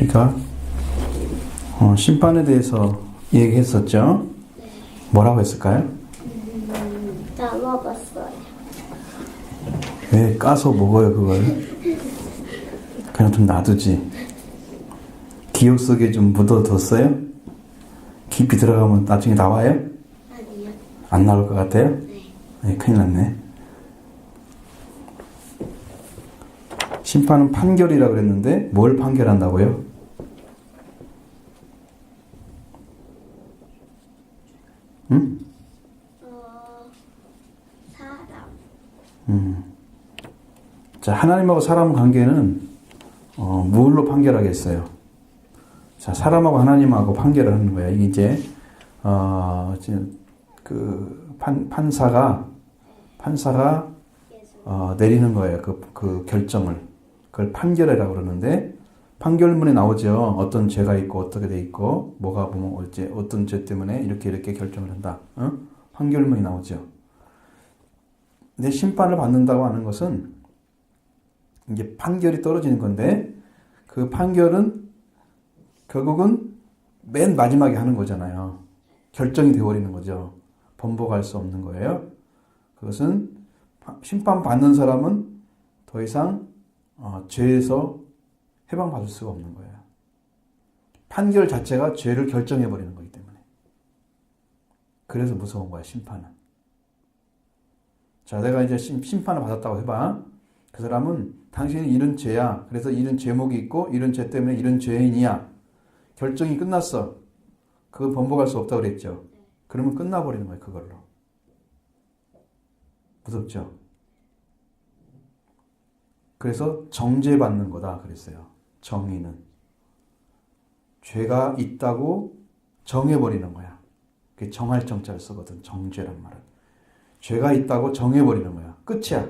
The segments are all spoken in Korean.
우리가 심판에 대해서 얘기했었죠? 네. 뭐라고 했을까요? 다 먹었어요. 왜 까서 먹어요 그걸? 그냥 좀 놔두지. 기억 속에 좀 묻어뒀어요? 깊이 들어가면 나중에 나와요? 아니요. 안 나올 것 같아요? 네. 네, 큰일 났네. 심판은 판결이라고 그랬는데 뭘 판결한다고요? 응? 사람. 자, 하나님하고 사람 관계는 뭘로 판결하겠어요? 자, 사람하고 하나님하고 판결을 하는 거야. 이게 이제 판사가 내리는 거예요. 그 결정을. 그걸 판결이라고 그러는데, 판결문에 나오죠. 어떤 죄가 있고, 어떻게 돼 있고, 뭐가 보면 어떤 죄 때문에 이렇게 결정을 한다. 판결문이 나오죠. 근데 심판을 받는다고 하는 것은 이제 판결이 떨어지는 건데, 그 판결은 결국은 맨 마지막에 하는 거잖아요. 결정이 되어버리는 거죠. 번복할 수 없는 거예요. 그것은 심판받는 사람은 더 이상 죄에서 해방받을 수가 없는 거예요. 판결 자체가 죄를 결정해버리는 거기 때문에. 그래서 무서운 거야, 심판은. 자, 내가 이제 심판을 받았다고 해봐. 그 사람은 당신이 이런 죄야. 그래서 이런 죄목이 있고 이런 죄 때문에 이런 죄인이야. 결정이 끝났어. 그거 번복할 수 없다고 그랬죠. 그러면 끝나버리는 거예요, 그걸로. 무섭죠? 그래서 정죄받는 거다 그랬어요. 정의는. 죄가 있다고 정해버리는 거야. 그게 정할 정자를 쓰거든. 정죄란 말은. 죄가 있다고 정해버리는 거야. 끝이야.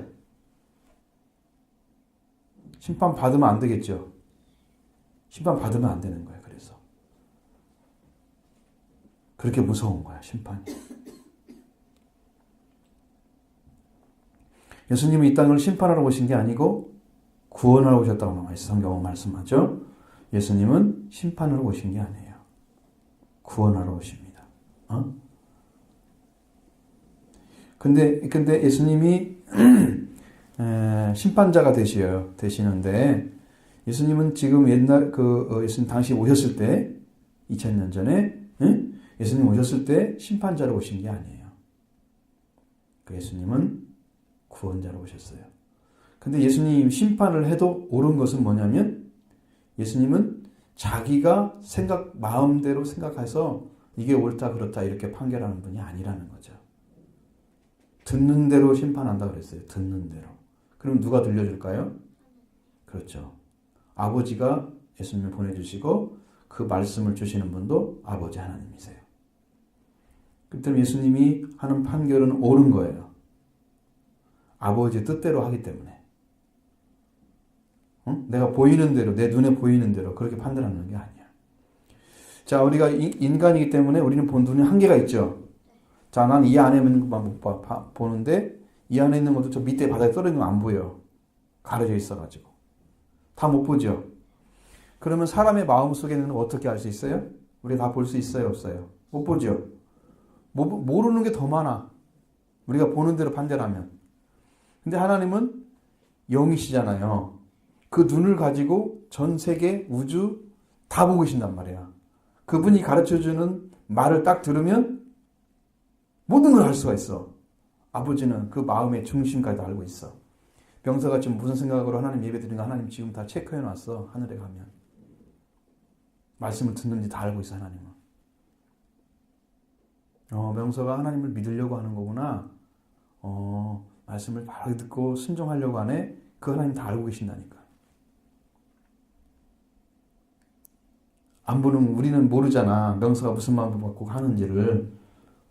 심판 받으면 안 되겠죠. 심판 받으면 안 되는 거야. 그래서. 그렇게 무서운 거야, 심판이. 예수님은 이 땅을 심판하러 오신 게 아니고 구원하러 오셨다고 성경은 말씀하죠. 예수님은 심판하러 오신 게 아니에요. 구원하러 오십니다. 근데 예수님이 심판자가 되시는데 예수님은 지금 옛날 예수님 당시 오셨을 때 2000년 전에 예수님 오셨을 때 심판자로 오신 게 아니에요. 예수님은 구원자로 오셨어요. 근데 예수님 심판을 해도 옳은 것은 뭐냐면 예수님은 자기가 마음대로 생각해서 이게 옳다 그렇다 이렇게 판결하는 분이 아니라는 거죠. 듣는 대로 심판한다 그랬어요. 듣는 대로. 그럼 누가 들려줄까요? 그렇죠. 아버지가 예수님을 보내주시고 그 말씀을 주시는 분도 아버지 하나님이세요. 그때 예수님이 하는 판결은 옳은 거예요. 아버지의 뜻대로 하기 때문에. 내가 보이는 대로, 내 눈에 보이는 대로 그렇게 판단하는 게 아니야. 자, 우리가 인간이기 때문에 우리는 본 눈에 한계가 있죠. 자, 난 이 안에 있는 것만 보는데 이 안에 있는 것도 저 밑에 바닥에 떨어지는 거 안 보여. 가려져 있어가지고. 다 못 보죠. 그러면 사람의 마음 속에는 어떻게 알 수 있어요? 우리가 다 볼 수 있어요, 없어요? 못 보죠. 모르는 게 더 많아. 우리가 보는 대로 판단하면. 근데 하나님은 영이시잖아요. 그 눈을 가지고 전 세계, 우주 다 보고 계신단 말이야. 그분이 가르쳐주는 말을 딱 들으면 모든 걸 알 수가 있어. 아버지는 그 마음의 중심까지 다 알고 있어. 병서가 지금 무슨 생각으로 하나님 예배 드리는가 하나님 지금 다 체크해놨어. 하늘에 가면. 말씀을 듣는지 다 알고 있어, 하나님은. 명서가 하나님을 믿으려고 하는 거구나. 말씀을 바로 듣고 순종하려고 하네. 그 하나님 다 알고 계신다니까. 안 보는 우리는 모르잖아. 명서가 무슨 마음을 갖고 하는지를.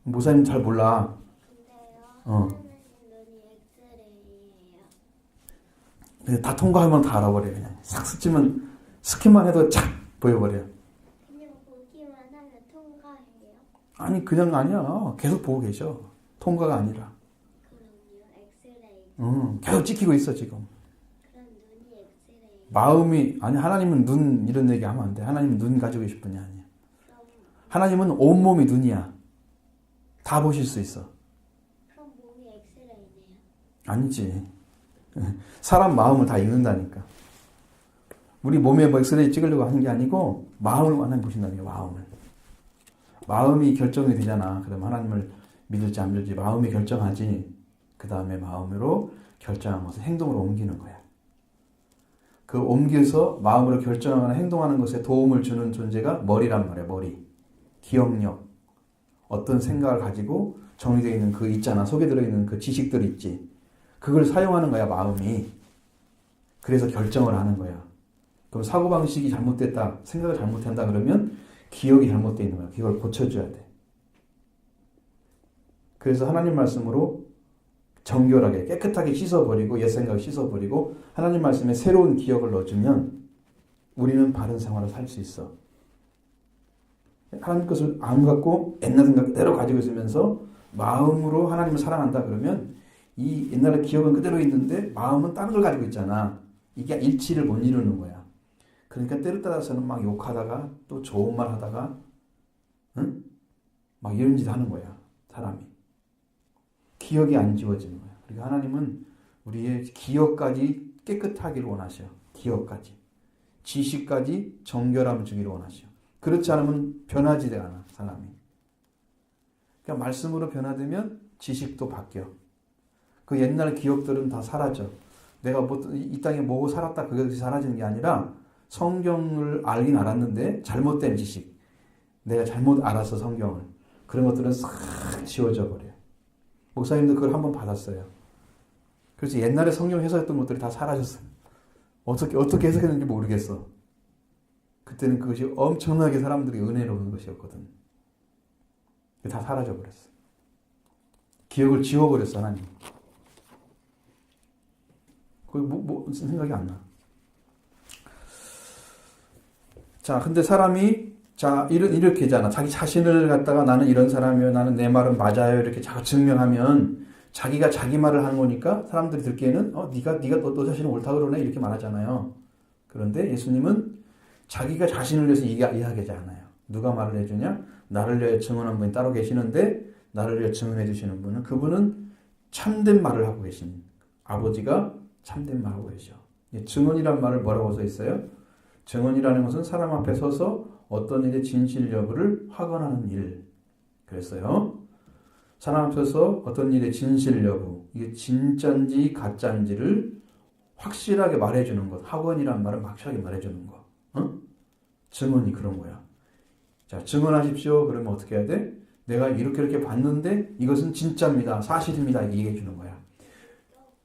모사님 잘 몰라. 근데요. 하나님 눈이 엑스레이예요. 근데 다 통과하면 다 알아버려. 그냥 싹 스치면 해도 착 보여버려. 그냥 보기만 하면 통과해요? 아니 그냥 아니야. 계속 보고 계셔. 통과가 아니라. 그럼요. 엑스레이. 계속 찍히고 있어 지금. 그럼 눈이 엑스레이. 마음이 아니 하나님은 눈 이런 얘기 하면 안 돼. 하나님은 눈 가지고 계실 분이 아니야. 그럼 하나님은 온몸이 눈이야. 다 보실 수 있어. 그럼 몸이 엑스레이네요. 아니지. 사람 마음을 다 읽는다니까. 우리 몸에 뭐 엑스레이 찍으려고 하는 게 아니고 마음을 하나님 보신다는 게 마음을. 마음이 결정이 되잖아. 그럼 하나님을 믿을지 안 믿을지 마음이 결정하지. 그 다음에 마음으로 결정한 것을 행동으로 옮기는 거야. 그 옮겨서 마음으로 결정하거나 행동하는 것에 도움을 주는 존재가 머리란 말이야. 머리. 기억력. 어떤 생각을 가지고 정리되어 있는 그 있잖아. 속에 들어있는 그 지식들 있지. 그걸 사용하는 거야. 마음이. 그래서 결정을 하는 거야. 그럼 사고방식이 잘못됐다. 생각을 잘못한다 그러면 기억이 잘못되어 있는 거야. 그걸 고쳐줘야 돼. 그래서 하나님 말씀으로 정결하게 깨끗하게 씻어버리고 옛 생각을 씻어버리고 하나님 말씀에 새로운 기억을 넣어주면 우리는 바른 생활을 살 수 있어. 하나님 것을 안 갖고 옛날 생각 그대로 가지고 있으면서 마음으로 하나님을 사랑한다 그러면 이 옛날의 기억은 그대로 있는데 마음은 다른 걸 가지고 있잖아. 이게 일치를 못 이루는 거야. 그러니까 때를 따라서는 막 욕하다가 또 좋은 말 하다가 응? 막 이런 짓 하는 거야. 사람이. 기억이 안 지워지는 거야. 그러니까 하나님은 우리의 기억까지 깨끗하기를 원하셔. 기억까지. 지식까지 정결함을 주기를 원하셔. 그렇지 않으면 변하지 않아. 사람이. 그러니까 말씀으로 변화되면 지식도 바뀌어. 그 옛날 기억들은 다 사라져. 내가 이 땅에 뭐고 살았다 그것이 사라지는 게 아니라 성경을 알긴 알았는데 잘못된 지식. 내가 잘못 알아서 성경을. 그런 것들은 싹 지워져 버려. 목사님도 그걸 한번 받았어요. 그래서 옛날에 성경 해석했던 것들이 다 사라졌어요. 어떻게 해석했는지 모르겠어. 그때는 그것이 엄청나게 사람들이 은혜로운 것이었거든. 다 사라져버렸어. 기억을 지워버렸어, 하나님. 거기 무슨 생각이 안 나. 자, 근데 사람이 이렇게잖아. 자기 자신을 갖다가 나는 이런 사람이에요. 나는 내 말은 맞아요. 이렇게 자꾸 증명하면 자기가 자기 말을 하는 거니까 사람들이 듣기에는 네가 너 자신은 옳다 그러네 이렇게 말하잖아요. 그런데 예수님은 자기가 자신을 위해서 이야기하지 않아요. 누가 말을 해주냐? 나를 위해 증언한 분이 따로 계시는데 나를 위해 증언해 주시는 분은 그분은 참된 말을 하고 계신 아버지가 참된 말을 하고 계셔. 증언이란 말을 뭐라고 써 있어요? 증언이라는 것은 사람 앞에 서서 어떤 일의 진실 여부를 확언하는 일. 그랬어요. 사람 앞에서 어떤 일의 진실 여부, 이게 진짜인지 가짜인지를 확실하게 말해주는 것. 확언이란 말은 확실하게 말해주는 거. 증언이 그런 거야. 자, 증언하십시오. 그러면 어떻게 해야 돼? 내가 이렇게 봤는데 이것은 진짜입니다. 사실입니다. 이렇게 얘기해 주는 거야.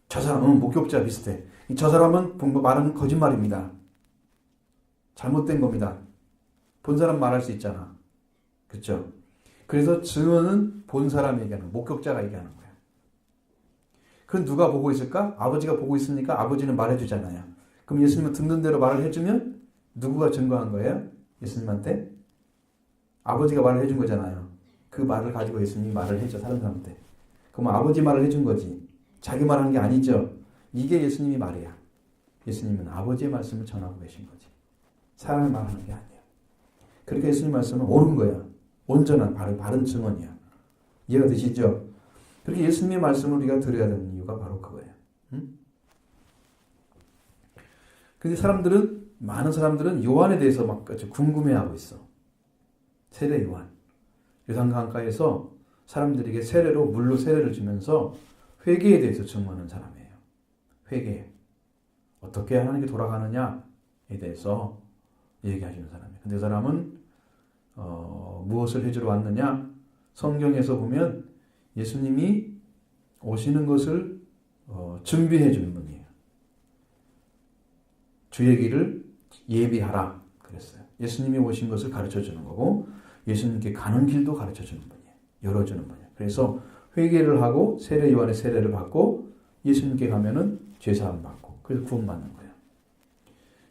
저 사람은 목격자 비슷해. 저 사람은 말은 거짓말입니다. 잘못된 겁니다. 본 사람 말할 수 있잖아. 그렇죠? 그래서 증언은 본 사람이 얘기하는 거야. 목격자가 얘기하는 거야. 그건 누가 보고 있을까? 아버지가 보고 있으니까 아버지는 말해주잖아요. 그럼 예수님은 듣는 대로 말을 해주면 누구가 증거한 거예요? 예수님한테? 아버지가 말을 해준 거잖아요. 그 말을 가지고 예수님이 말을 해줘. 다른 사람한테. 그럼 아버지 말을 해준 거지. 자기 말하는 게 아니죠. 이게 예수님이 말이야. 예수님은 아버지의 말씀을 전하고 계신 거지. 사람의 말하는 게 아니야. 그러니까 예수님 말씀은 옳은 거야. 온전한 바른 증언이야. 이해가 되시죠? 그렇게 예수님의 말씀을 우리가 들어야 되는 이유가 바로 그거예요. 근데 많은 사람들은 요한에 대해서 막 궁금해하고 있어. 세례 요한. 요단강가에서 사람들에게 물로 세례를 주면서 회개에 대해서 증언하는 사람이에요. 회개. 어떻게 하나님께 돌아가느냐에 대해서 얘기하시는 사람이에요. 근데 그 사람은 무엇을 해주러 왔느냐? 성경에서 보면 예수님이 오시는 것을 준비해 주는 분이에요. 주의 길을 예비하라 그랬어요. 예수님이 오신 것을 가르쳐 주는 거고 예수님께 가는 길도 가르쳐 주는 분이에요. 열어주는 분이에요. 그래서 회개를 하고 세례 요한의 세례를 받고 예수님께 가면은 죄사함 받고 그래서 구원받는 거예요.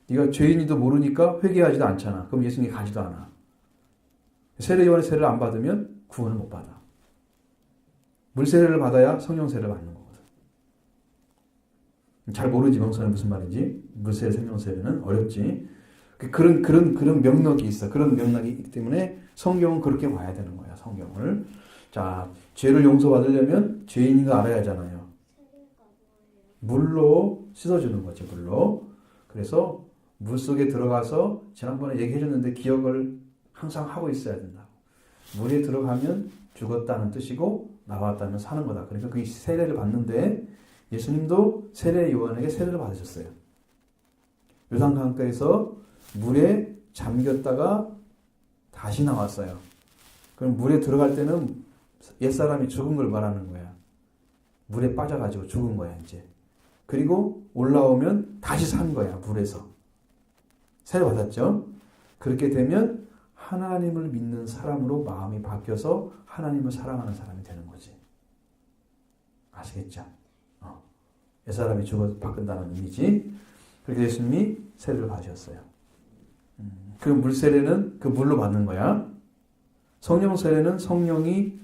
네가 죄인이도 모르니까 회개하지도 않잖아. 그럼 예수님께 가지도 않아. 세례 요한의 세례를 안 받으면 구원을 못 받아. 물 세례를 받아야 성령 세례를 받는 거거든. 잘 모르지 명성이 무슨 말인지. 물세례, 생명세례는 어렵지. 그런 명락이 있어. 그런 명락이 있기 때문에 성경은 그렇게 와야 되는 거야. 성경을. 자, 죄를 용서받으려면 죄인인 거 알아야 하잖아요. 세례가 뭐예요? 물로 씻어주는 거죠. 물로. 그래서 물 속에 들어가서 지난번에 얘기해줬는데 기억을 항상 하고 있어야 된다고. 물에 들어가면 죽었다는 뜻이고 나왔다면 사는 거다. 그러니까 그 세례를 받는데 예수님도 세례 요한에게 세례를 받으셨어요. 요단강가에서 물에 잠겼다가 다시 나왔어요. 그럼 물에 들어갈 때는 옛사람이 죽은 걸 말하는 거야. 물에 빠져가지고 죽은 거야, 이제. 그리고 올라오면 다시 산 거야, 물에서. 세례 받았죠? 그렇게 되면 하나님을 믿는 사람으로 마음이 바뀌어서 하나님을 사랑하는 사람이 되는 거지. 아시겠죠? 옛사람이 죽어 바꾼다는 의미지. 그렇게 예수님이 세례를 받으셨어요. 그 물세례는 그 물로 받는 거야. 성령 세례는 성령이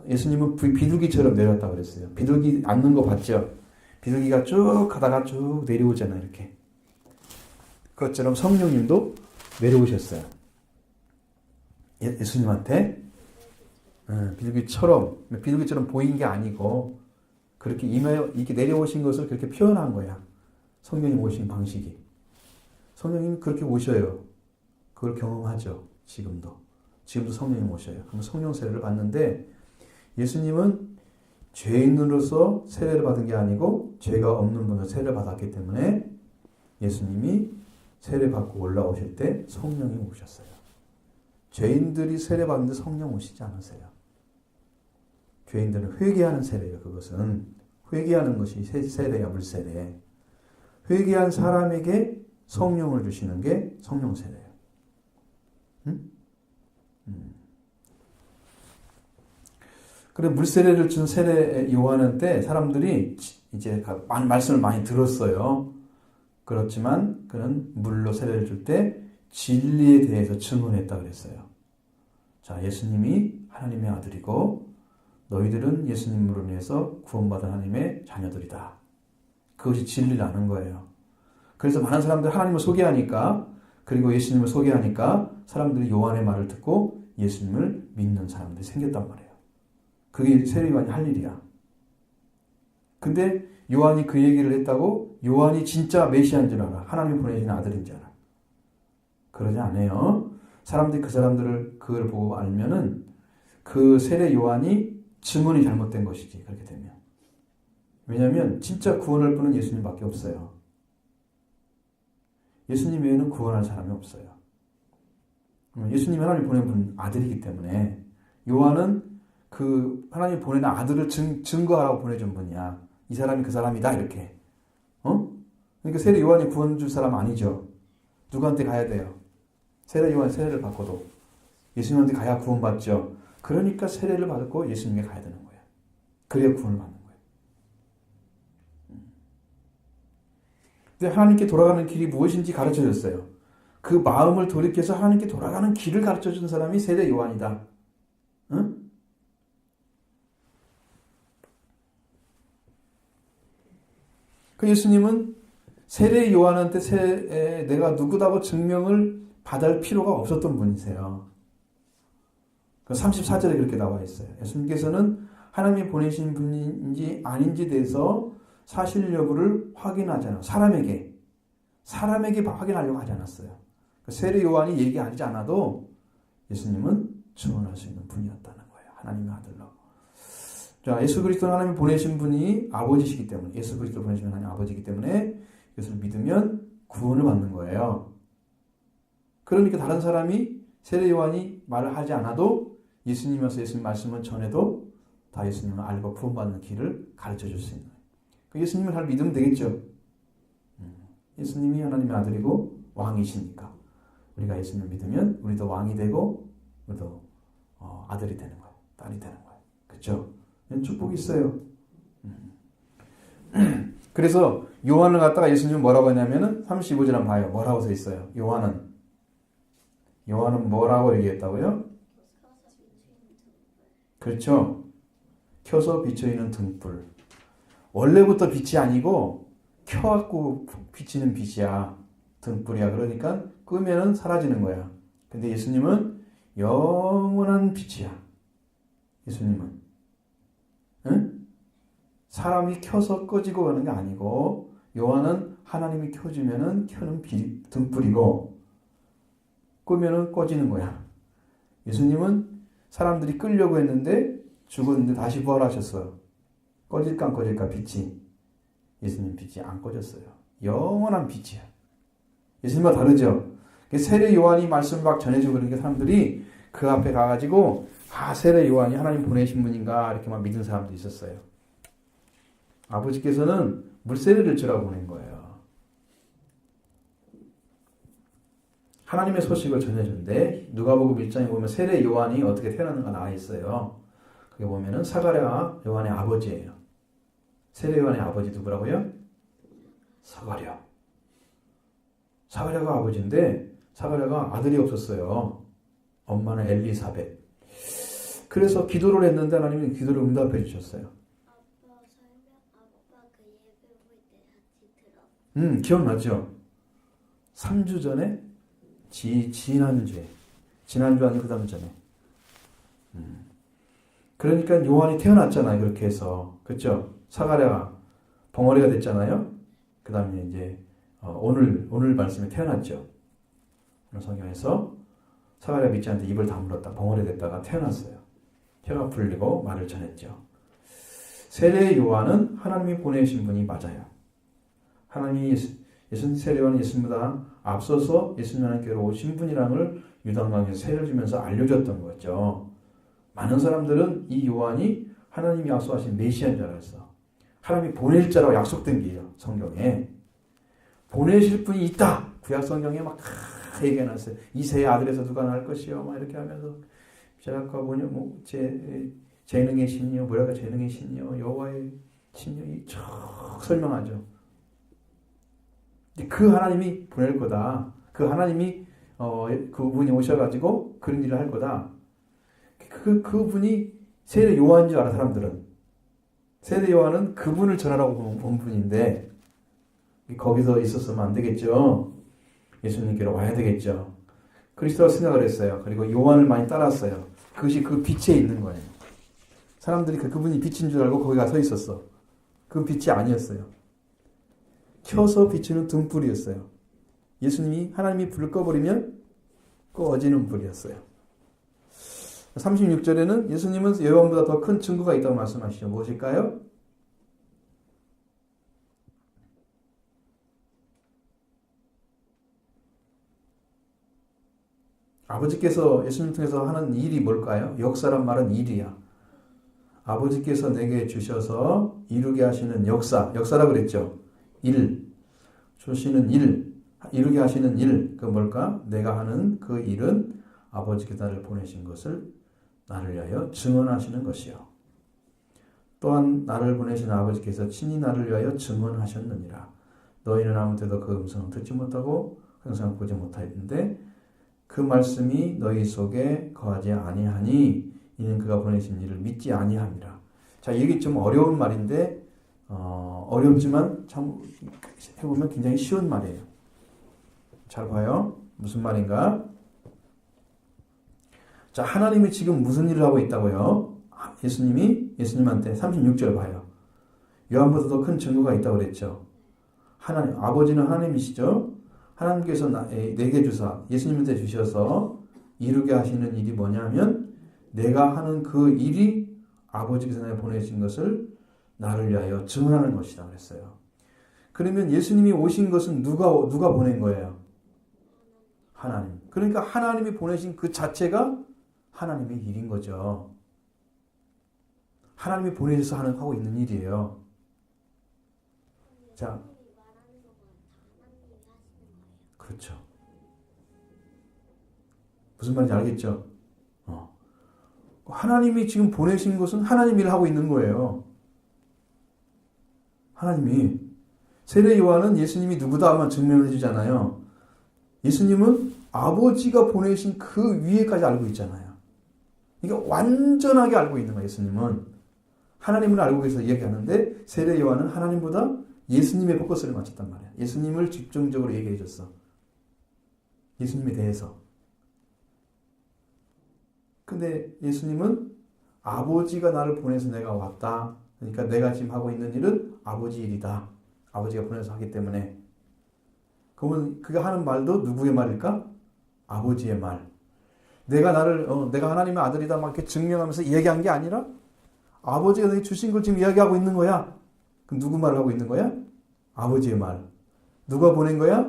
예수님은 비둘기처럼 내렸다고 그랬어요. 비둘기 앉는 거 봤죠? 비둘기가 쭉 가다가 쭉 내려오잖아요. 이렇게. 그것처럼 성령님도 내려오셨어요. 예수님한테 비둘기처럼 보인 게 아니고 그렇게 이렇게 내려오신 것을 그렇게 표현한 거야. 성령님 오신 방식이. 성령님이 그렇게 오셔요. 그걸 경험하죠. 지금도 성령님 오셔요. 그럼 성령 세례를 받는데 예수님은 죄인으로서 세례를 받은 게 아니고 죄가 없는 분으로 세례를 받았기 때문에 예수님이 세례 받고 올라오실 때 성령이 오셨어요. 죄인들이 세례 받는데 성령 오시지 않으세요. 죄인들은 회개하는 세례예요. 그것은 회개하는 것이 세례야, 물세례. 회개한 사람에게 성령을 주시는 게 성령 세례예요. 응? 그래 물세례를 준 세례 요한한테 사람들이 이제 말씀을 많이 들었어요. 그렇지만 그는 물로 세례를 줄 때 진리에 대해서 증언했다 그랬어요. 자, 예수님이 하나님의 아들이고 너희들은 예수님으로 인해서 구원받은 하나님의 자녀들이다. 그것이 진리라는 거예요. 그래서 많은 사람들이 하나님을 소개하니까 그리고 예수님을 소개하니까 사람들이 요한의 말을 듣고 예수님을 믿는 사람들이 생겼단 말이에요. 그게 세례 요한이 할 일이야. 근데 요한이 그 얘기를 했다고 요한이 진짜 메시아인 줄 알아. 하나님 보내신 아들인 줄 알아. 그러지 않아요. 사람들이 그걸 보고 알면은 그 세례 요한이 증언이 잘못된 것이지. 그렇게 되면. 왜냐하면 진짜 구원할 분은 예수님밖에 없어요. 예수님 외에는 구원할 사람이 없어요. 예수님이 하나님 보낸 분 아들이기 때문에 요한은 그 하나님 보낸 아들을 증거하라고 보내준 분이야. 이 사람이 그 사람이다 이렇게. 그러니까 세례 요한이 구원 줄 사람 아니죠. 누구한테 가야 돼요? 세례 요한 세례를 받고도 예수님한테 가야 구원받죠. 그러니까 세례를 받고 예수님께 가야 되는 거예요. 그래야 구원을 받는 거예요. 근데 하나님께 돌아가는 길이 무엇인지 가르쳐 줬어요. 그 마음을 돌이켜서 하나님께 돌아가는 길을 가르쳐 준 사람이 세례 요한이다. 응? 그 예수님은 세례 요한한테 내가 누구다고 증명을 받을 필요가 없었던 분이세요. 34절에 그렇게 나와 있어요. 예수님께서는 하나님이 보내신 분인지 아닌지 대해서 사실 여부를 확인하잖아요. 사람에게 확인하려고 하지 않았어요. 세례 요한이 얘기하지 않아도 예수님은 증언할 수 있는 분이었다는 거예요. 하나님의 아들로. 자, 예수 그리스도는 하나님이 보내신 분이 아버지시기 때문에 예수 그리스도 보내신 하나님 아버지이기 때문에 예수를 믿으면 구원을 받는 거예요. 그러니까 다른 사람이 세례 요한이 말을 하지 않아도 예수님이어서 예수님 말씀을 전해도 다 예수님을 알고 구원받는 길을 가르쳐 줄 수 있는 거예요. 예수님을 잘 믿으면 되겠죠. 예수님이 하나님의 아들이고 왕이시니까 우리가 예수님을 믿으면 우리도 왕이 되고 우리도 아들이 되는 거예요. 딸이 되는 거예요. 그렇죠? 축복이 있어요. 그래서 요한을 갖다가 예수님은 뭐라고 했냐면은 35절 한번 봐요. 뭐라고 써 있어요? 요한은 뭐라고 얘기했다고요? 그렇죠. 켜서 비춰있는 등불. 원래부터 빛이 아니고 켜갖고 비치는 빛이야. 등불이야. 그러니까 끄면은 사라지는 거야. 근데 예수님은 영원한 빛이야. 예수님은. 응? 사람이 켜서 꺼지고 가는 게 아니고 요한은 하나님이 켜주면은 켜는 등불이고 끄면은 꺼지는 거야. 예수님은 사람들이 끌려고 했는데 죽었는데 다시 부활하셨어요. 꺼질까 안 꺼질까 빛이. 예수님 빛이 안 꺼졌어요. 영원한 빛이야. 예수님과 다르죠. 세례 요한이 말씀을 막 전해주고 그러니까 사람들이 그 앞에 가가지고 세례 요한이 하나님 보내신 분인가 이렇게 막 믿은 사람도 있었어요. 아버지께서는 물세례를 주라고 보낸 거예요. 하나님의 소식을 전해준데 누가복음 1장에 보면 세례 요한이 어떻게 태어났는가 나와 있어요. 그게 보면은 사가랴 요한의 아버지예요. 세례 요한의 아버지 누구라고요? 사가랴. 사가랴가 아버지인데 사가랴가 아들이 없었어요. 엄마는 엘리사벳. 그래서 기도를 했는데 하나님이 기도를 응답해 주셨어요. 아빠 그 예배 볼 때 같이 들어. 기억나죠? 3주 전에 지난주 아니 그 다음 전에. 그러니까 요한이 태어났잖아요. 그렇게 해서. 그렇죠? 사가랴가 벙어리가 됐잖아요. 그 다음에 이제 오늘 말씀에 태어났죠. 오늘 성경에서 사가랴 믿지 않는데 입을 다물었다. 벙어리 됐다가 태어났어요. 혀가 풀리고 말을 전했죠. 세례 요한은 하나님이 보내신 분이 맞아요. 하나님이 세례 요한은 예수님보다 앞서서 예수님 하나님께로 오신 분이라는 걸 유다강에서 세례를 주면서 알려줬던 거죠. 많은 사람들은 이 요한이 하나님이 약속하신 메시아인 줄 알았어. 하나님이 보낼 자라고 약속된 게요. 성경에. 보내실 분이 있다. 구약 성경에 막 얘기해놨어요. 이세의 아들에서 누가 날 것이요. 막 이렇게 하면서 제라카 뭐냐 재능의 신이요. 뭐라가 재능의 신이요. 여호와의 신이요. 쭉 설명하죠. 그 하나님이 보낼 거다. 그 하나님이 그분이 오셔가지고 그런 일을 할 거다. 그분이 세례 요한인 줄 알아 사람들은. 세례 요한은 그분을 전하라고 본 분인데 거기서 있었으면 안 되겠죠. 예수님께로 와야 되겠죠. 그리스도가 생각을 했어요. 그리고 요한을 많이 따랐어요. 그것이 그 빛에 있는 거예요. 사람들이 그분이 빛인 줄 알고 거기 가서 있었어. 그 빛이 아니었어요. 켜서 비추는 등불이었어요. 예수님이 하나님이 불을 꺼버리면 꺼지는 불이었어요. 36절에는 예수님은 요한보다 더 큰 증거가 있다고 말씀하시죠. 무엇일까요? 아버지께서 예수님 통해서 하는 일이 뭘까요? 역사란 말은 일이야. 아버지께서 내게 주셔서 이루게 하시는 역사라 그랬죠. 주시는 이루게 하시는 일, 그 뭘까? 내가 하는 그 일은 아버지께서 나를 보내신 것을 나를 위하여 증언하시는 것이요. 또한 나를 보내신 아버지께서 친히 나를 위하여 증언하셨느니라. 너희는 아무 때도 그 음성을 듣지 못하고 그 음성을 보지 못하였는데 그 말씀이 너희 속에 거하지 아니하니 이는 그가 보내신 일을 믿지 아니함이라. 자, 이게 좀 어려운 말인데 어렵지만 참 해보면 굉장히 쉬운 말이에요. 잘 봐요. 무슨 말인가? 자, 하나님이 지금 무슨 일을 하고 있다고요? 예수님한테 36절 봐요. 요한보다 더 큰 증거가 있다고 그랬죠. 하나님, 아버지는 하나님이시죠. 하나님께서 내게 주사, 예수님한테 주셔서 이루게 하시는 일이 뭐냐면 내가 하는 그 일이 아버지께서 나를 보내신 것을 나를 위하여 증언하는 것이다 그랬어요. 그러면 예수님이 오신 것은 누가 보낸 거예요? 하나님. 그러니까 하나님이 보내신 그 자체가 하나님의 일인 거죠. 하나님이 보내셔서 하고 있는 일이에요. 자, 그렇죠. 무슨 말인지 알겠죠? 하나님이 지금 보내신 것은 하나님 일을 하고 있는 거예요. 하나님이. 세례 요한은 예수님이 누구다 하면 증명해 주잖아요. 예수님은 아버지가 보내신 그 위에까지 알고 있잖아요. 그러니까 완전하게 알고 있는 거예요. 예수님은. 하나님을 알고 계셔서 이야기하는데 세례 요한은 하나님보다 예수님의 포커스를 맞췄단 말이야. 예수님을 집중적으로 얘기해 줬어. 예수님에 대해서. 근데 예수님은 아버지가 나를 보내서 내가 왔다. 그러니까 내가 지금 하고 있는 일은 아버지 일이다. 아버지가 보내서 하기 때문에. 그러면 그가 하는 말도 누구의 말일까? 아버지의 말. 내가 하나님의 아들이다 막 이렇게 증명하면서 이야기한 게 아니라 아버지가 너희 주신 걸 지금 이야기하고 있는 거야. 그럼 누구 말을 하고 있는 거야? 아버지의 말. 누가 보낸 거야?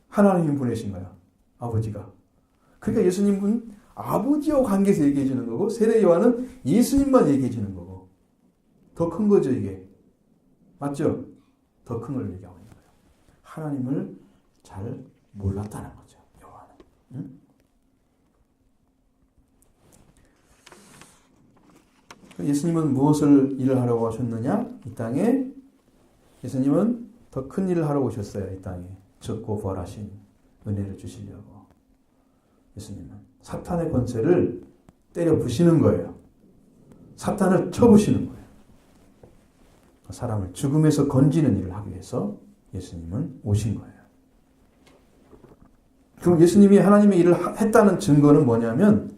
하나님이 보내신 거야. 아버지가. 그러니까 예수님은 아버지와 관계에서 얘기해 주는 거고 세례 요한은 예수님만 얘기해 주는 거고 더 큰 거죠 이게. 맞죠? 더 큰 걸 얘기하고 있는 거예요. 하나님을 잘 몰랐다는 거죠. 요한은. 응? 예수님은 무엇을 일을 하려고 하셨느냐? 이 땅에 예수님은 더 큰 일을 하러 오셨어요. 이 땅에. 적고 부활하신 은혜를 주시려고. 예수님은 사탄의 권세를 때려 부시는 거예요. 사탄을 쳐부시는 거예요. 사람을 죽음에서 건지는 일을 하기 위해서 예수님은 오신 거예요. 그럼 예수님이 하나님의 일을 했다는 증거는 뭐냐면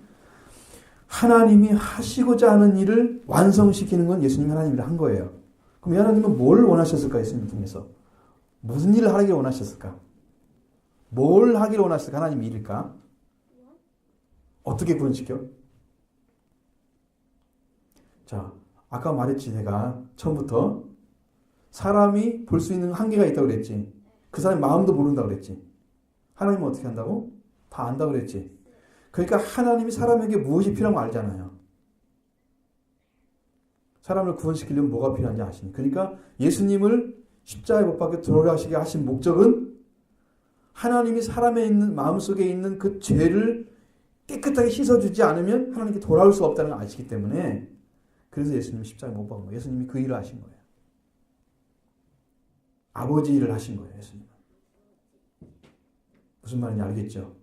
하나님이 하시고자 하는 일을 완성시키는 건 예수님이 하나님 일을 한 거예요. 그럼 하나님은 뭘 원하셨을까? 예수님 통해서. 무슨 일을 하기를 원하셨을까? 뭘 하기를 원하셨을까? 하나님의 일일까? 어떻게 구원시켜? 자, 아까 말했지 내가 처음부터 사람이 볼 수 있는 한계가 있다고 그랬지. 그 사람의 마음도 모른다고 그랬지. 하나님은 어떻게 한다고? 다 안다고 그랬지. 그러니까 하나님이 사람에게 무엇이 필요한 거 알잖아요. 사람을 구원시키려면 뭐가 필요한지 아시니. 그러니까 예수님을 십자가에 못 박혀 돌아가시게 하신 목적은 하나님이 사람의 있는 마음속에 있는 그 죄를 깨끗하게 씻어주지 않으면 하나님께 돌아올 수 없다는 걸 아시기 때문에 그래서 예수님이 십자가에 못 박은 거예요. 예수님이 그 일을 하신 거예요. 아버지 일을 하신 거예요. 예수님은. 무슨 말인지 알겠죠?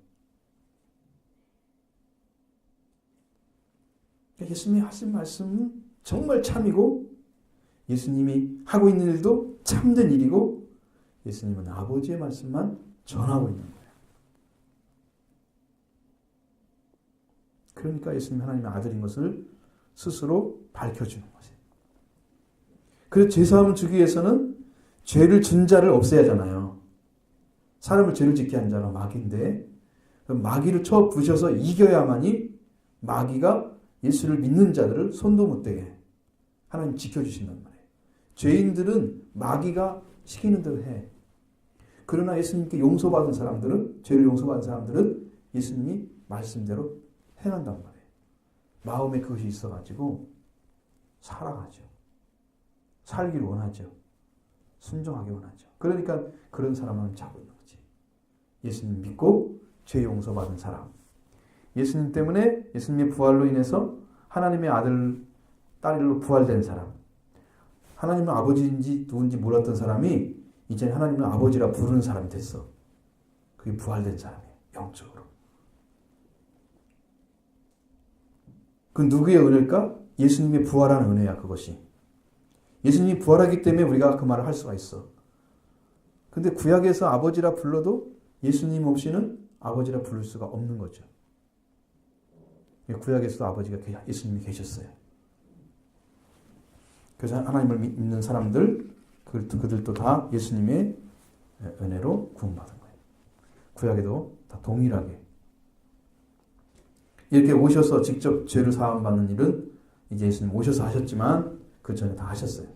예수님이 하신 말씀은 정말 참이고 예수님이 하고 있는 일도 참된 일이고 예수님은 아버지의 말씀만 전하고 있는 거예요. 그러니까 예수님이 하나님의 아들인 것을 스스로 밝혀주는 거죠. 그래서 죄사함을 주기 위해서는 죄를 준 자를 없애야 하잖아요. 사람을 죄를 짓게 한 자가 마귀인데 마귀를 쳐 부셔서 이겨야만이 마귀가 예수를 믿는 자들을 손도 못 대게 하나님 지켜주신단 말이에요. 죄인들은 마귀가 시키는 대로 해. 그러나 예수님께 용서받은 사람들은, 죄를 용서받은 사람들은 예수님이 말씀대로 행한단 말이에요. 마음에 그것이 있어가지고 살아가죠. 살기를 원하죠. 순종하기 원하죠. 그러니까 그런 사람을 잡고 있는 거지. 예수님 믿고 죄 용서받은 사람. 예수님 때문에 예수님의 부활로 인해서 하나님의 아들, 딸로 부활된 사람. 하나님은 아버지인지 누군지 몰랐던 사람이 이제 하나님은 아버지라 부르는 사람이 됐어. 그게 부활된 사람이에요. 영적으로. 그 누구의 은혜일까? 예수님의 부활한 은혜야 그것이. 예수님이 부활하기 때문에 우리가 그 말을 할 수가 있어. 근데 구약에서 아버지라 불러도 예수님 없이는 아버지라 부를 수가 없는 거죠. 구약에서도 아버지가 예수님이 계셨어요. 그래서 하나님을 믿는 사람들 그들도 다 예수님의 은혜로 구원받은 거예요. 구약에도 다 동일하게 이렇게 오셔서 직접 죄를 사함받는 일은 이제 예수님 오셔서 하셨지만 그 전에 다 하셨어요.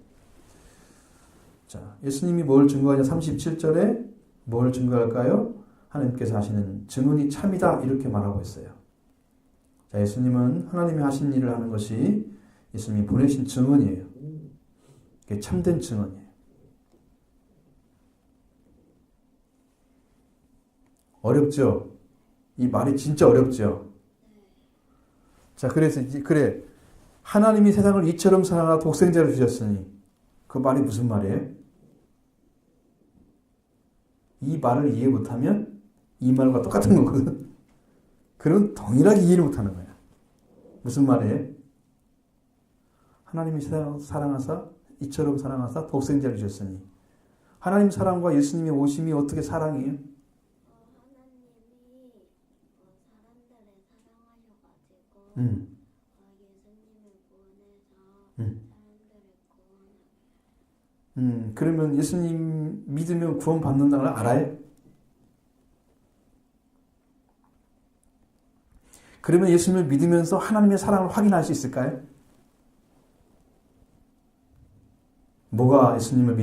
자, 예수님이 뭘 증거하냐? 37절에 뭘 증거할까요? 하나님께서 하시는 증언이 참이다 이렇게 말하고 있어요. 자, 예수님은 하나님이 하신 일을 하는 것이 예수님이 보내신 증언이에요. 이게 참된 증언이에요. 어렵죠? 이 말이 진짜 어렵죠? 자, 그래서 그래. 하나님이 세상을 이처럼 사랑하사 독생자를 주셨으니 그 말이 무슨 말이에요? 이 말을 이해 못하면 이 말과 똑같은 거거든. 그럼 동일하게 이해를 못하는 거야. 무슨 말이에요? 하나님이 세상을 사랑하사 이처럼 사랑하사 독생자를 주셨으니. 하나님 사랑과 예수님의 오심이 어떻게 사랑이에요? 하나님이 사람들을 사랑하셔가지고 예수님을 보내서 사람들을 구원하고. 그러면 예수님 믿으면 구원 받는다는 걸 알아요? 그러면 예수님을 믿으면서 하나님의 사랑을 확인할 수 있을까요? 뭐가 예수님을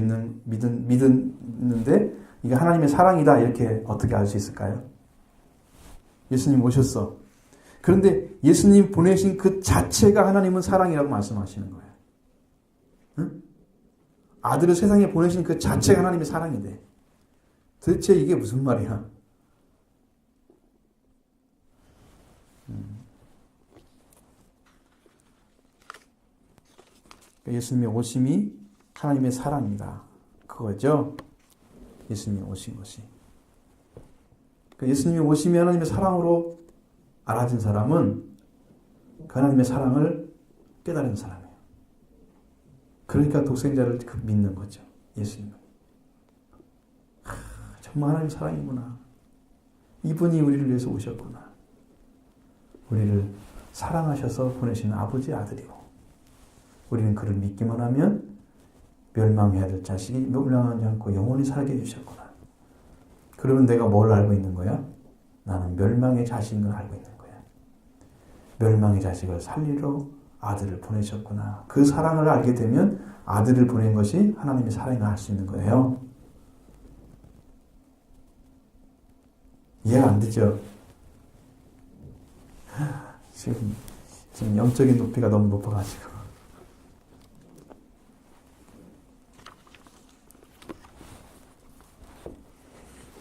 믿는데 이게 하나님의 사랑이다 이렇게 어떻게 알 수 있을까요? 예수님 오셨어. 그런데 예수님 보내신 그 자체가 하나님은 사랑이라고 말씀하시는 거예요. 응? 아들을 세상에 보내신 그 자체가 하나님의 사랑이래. 도대체 이게 무슨 말이야? 예수님의 오심이 하나님의 사랑입니다. 그거죠. 예수님이 오신 것이. 예수님이 오심이 하나님의 사랑으로 알아진 사람은 그 하나님의 사랑을 깨달은 사람이에요. 그러니까 독생자를 믿는 거죠. 예수님은. 정말 하나님 사랑이구나. 이분이 우리를 위해서 오셨구나. 우리를 사랑하셔서 보내신 아버지 아들이고 우리는 그를 믿기만 하면 멸망해야 될 자식이 멸망하지 않고 영원히 살게 해주셨구나. 그러면 내가 뭘 알고 있는 거야? 나는 멸망의 자식인 걸 알고 있는 거야. 멸망의 자식을 살리러 아들을 보내셨구나. 그 사랑을 알게 되면 아들을 보낸 것이 하나님의 사랑을 알 수 있는 거예요. 이해가 안 되죠? 지금 영적인 높이가 너무 높아가지고.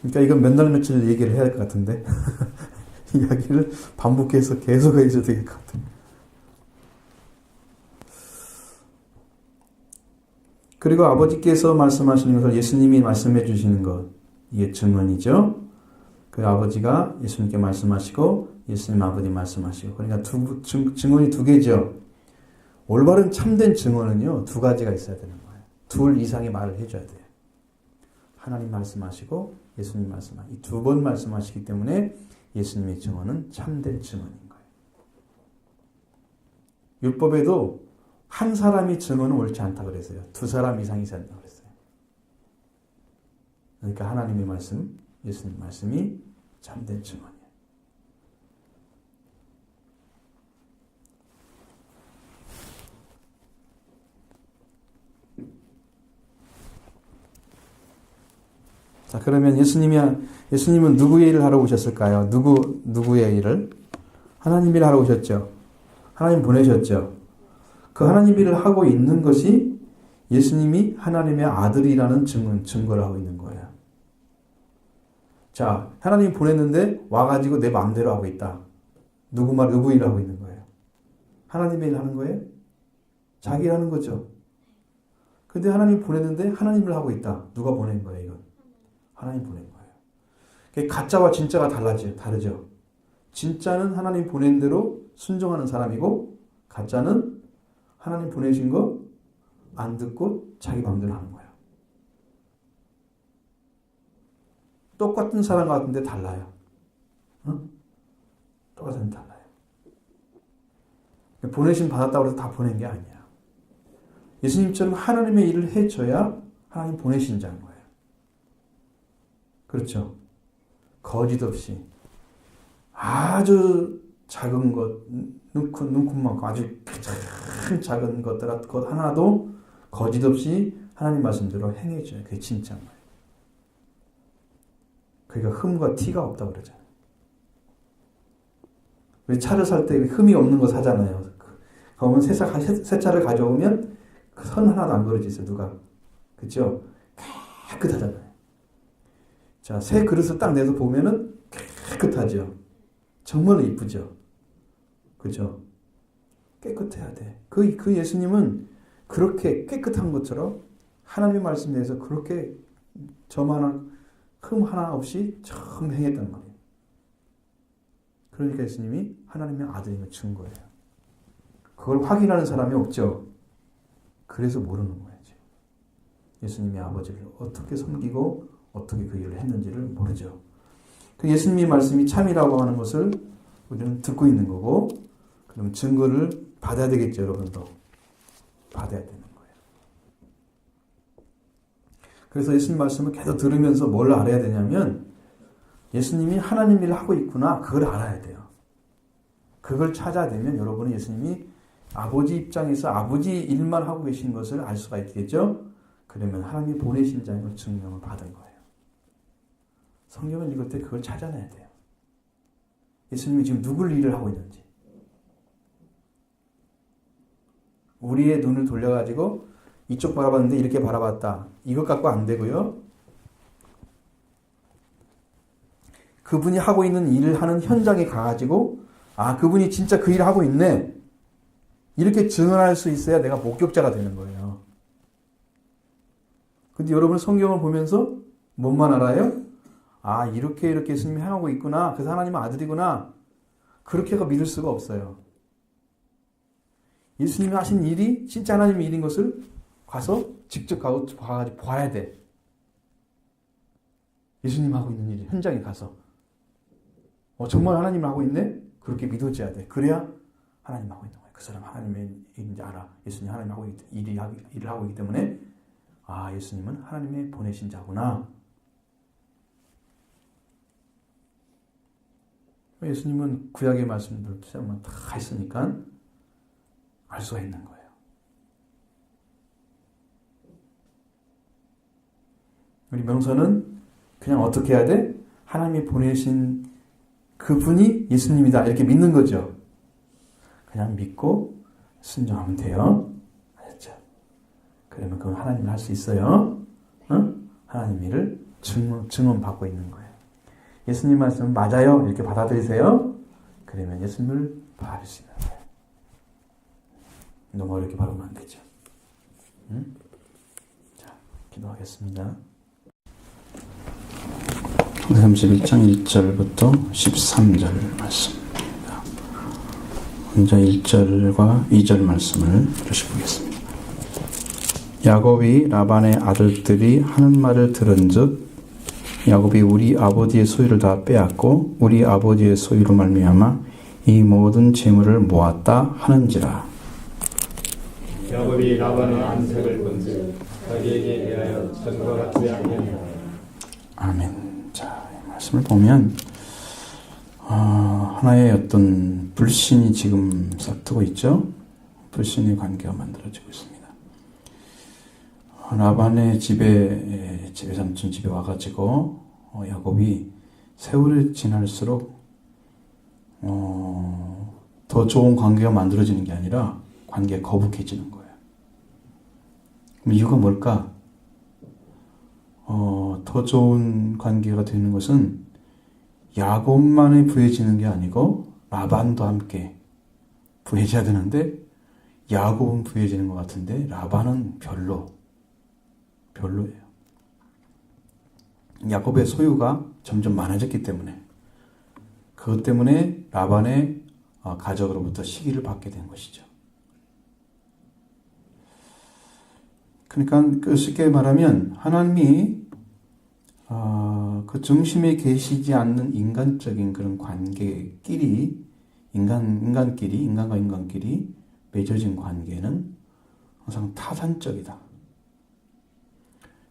그러니까 이건 몇 날 며칠 얘기를 해야 할 것 같은데 이야기를 반복해서 계속 해줘도 될 것 같아요. 그리고 아버지께서 말씀하시는 것을 예수님이 말씀해 주시는 것, 이게 증언이죠. 그 아버지가 예수님께 말씀하시고 예수님 아버지 말씀하시고, 그러니까 증언이 두 개죠. 올바른 참된 증언은요, 두 가지가 있어야 되는 거예요. 둘 이상의 말을 해줘야 돼요. 하나님 말씀하시고 예수님 말씀하시고, 이 두 번 말씀하시기 때문에 예수님의 증언은 참된 증언인 거예요. 율법에도 한 사람이 증언은 옳지 않다고 그랬어요. 두 사람 이상이 있어야 된다고 그랬어요. 그러니까 하나님의 말씀, 예수님 말씀이 참된 증언이에요. 자, 그러면 예수님은 누구의 일을 하러 오셨을까요? 누구의 일을? 하나님 일을 하러 오셨죠. 하나님 보내셨죠. 그 하나님 일을 하고 있는 것이 예수님이 하나님의 아들이라는 증거를 하고 있는 거예요. 자, 하나님 보냈는데 와가지고 내 마음대로 하고 있다. 누구 일을 하고 있는 거예요? 하나님의 일을 하는 거예요? 자기 일 하는 거죠. 근데 하나님 보냈는데 하나님을 하고 있다. 누가 보낸 거예요, 이건? 하나님 보낸 거예요. 가짜와 진짜가 다르죠. 진짜는 하나님 보낸 대로 순종하는 사람이고, 가짜는 하나님 보내신 거 안 듣고 자기 마음대로 하는 거예요. 똑같은 사람 같은데 달라요. 똑같은 달라요. 보내심 받았다고 해서 다 보낸 게 아니야. 예수님처럼 하나님의 일을 해줘야 하나님 보내신 자인 거예요. 그렇죠? 거짓 없이 아주 작은 것, 눈금만큼 아주 작은 것들 것 하나도 거짓 없이 하나님 말씀대로 행해줘요. 그게 진짜인 거예요. 그러니까 흠과 티가 없다고 그러잖아요. 우리 차를 살 때 흠이 없는 거 사잖아요. 그러면 새 차를 가져오면 그 선 하나도 안 그려져 있어요. 누가. 그렇죠? 깨끗하잖아요. 자, 새 그릇을 딱 내서 보면은 깨끗하죠. 정말로 이쁘죠. 그죠? 깨끗해야 돼. 그 예수님은 그렇게 깨끗한 것처럼 하나님의 말씀에 대해서 그렇게 저만한 흠 하나 없이 처음 행했단 말이에요. 그러니까 예수님이 하나님의 아들임을 증거예요. 그걸 확인하는 사람이 없죠. 그래서 모르는 거예요. 지금. 예수님이 아버지를 어떻게 섬기고 어떻게 그 일을 했는지를 모르죠. 그 예수님의 말씀이 참이라고 하는 것을 우리는 듣고 있는 거고, 그러면 증거를 받아야 되겠죠, 여러분도. 받아야 되는 거예요. 그래서 예수님 말씀을 계속 들으면서 뭘 알아야 되냐면, 예수님이 하나님 일을 하고 있구나, 그걸 알아야 돼요. 그걸 찾아내면 여러분은 예수님이 아버지 입장에서 아버지 일만 하고 계신 것을 알 수가 있겠죠? 그러면 하나님이 보내신 자인 걸 증명을 받은 거예요. 성경을 읽을 때 그걸 찾아내야 돼요. 예수님이 지금 누굴 일을 하고 있는지. 우리의 눈을 돌려가지고 이쪽 바라봤는데 이렇게 바라봤다. 이것 갖고 안 되고요. 그분이 하고 있는 일을 하는 현장에 가가지고 아, 그분이 진짜 그 일을 하고 있네. 이렇게 증언할 수 있어야 내가 목격자가 되는 거예요. 근데 여러분 성경을 보면서 뭔만 알아요? 아, 이렇게 예수님이 행하고 있구나. 그래서 하나님의 아들이구나. 그렇게가 믿을 수가 없어요. 예수님이 하신 일이 진짜 하나님의 일인 것을 가서 직접 가가지고 봐야 돼. 예수님 하고 있는 일, 현장에 가서. 정말 하나님 하고 있네? 그렇게 믿어져야 돼. 그래야 하나님 하고 있는 거예요. 그 사람 하나님의 일인지 알아. 예수님 하나님 하고 일을 하고 있기 때문에 아, 예수님은 하나님의 보내신 자구나. 예수님은 구약의 말씀들 다 있으니까 알 수가 있는 거예요. 우리 명서는 그냥 어떻게 해야 돼? 하나님이 보내신 그분이 예수님이다 이렇게 믿는 거죠. 그냥 믿고 순종하면 돼요. 알았죠? 그러면 그건 하나님을 할 수 있어요. 응? 하나님 일을 증언받고 있는 거예요. 예수님 말씀은 맞아요. 이렇게 받아들이세요. 그러면 예수님을 받을 수 있는 거예요. 너무 어렵게 바라보면 안 되죠. 응? 자, 기도하겠습니다. 31장 1절부터 13절 말씀입니다. 먼저 1절과 2절 말씀을 보겠습니다. 야곱이 라반의 아들들이 하는 말을 들은즉 야곱이 우리 아버지의 소유를 다 빼앗고 우리 아버지의 소유로 말미암아 이 모든 재물을 모았다 하는지라. 야곱이 라반의 안색을 본즉 자기에게 대하여 전과 같지 아니하니라. 아멘. 자, 이 말씀을 보면 하나의 어떤 불신이 지금 싹트고 있죠. 불신의 관계가 만들어지고 있습니다. 라반의 집에 삼촌 집에 와가지고 야곱이 세월이 지날수록 더 좋은 관계가 만들어지는 게 아니라 관계가 거북해지는 거예요. 그럼 이유가 뭘까? 더 좋은 관계가 되는 것은 야곱만이 부해지는 게 아니고 라반도 함께 부해져야 되는데 야곱은 부해지는 것 같은데 라반은 별로예요. 야곱의 소유가 점점 많아졌기 때문에 그것 때문에 라반의 가족으로부터 시기를 받게 된 것이죠. 그러니까 쉽게 말하면 하나님이 그 중심에 계시지 않는 인간적인 그런 관계끼리 인간과 인간끼리 맺어진 관계는 항상 타산적이다.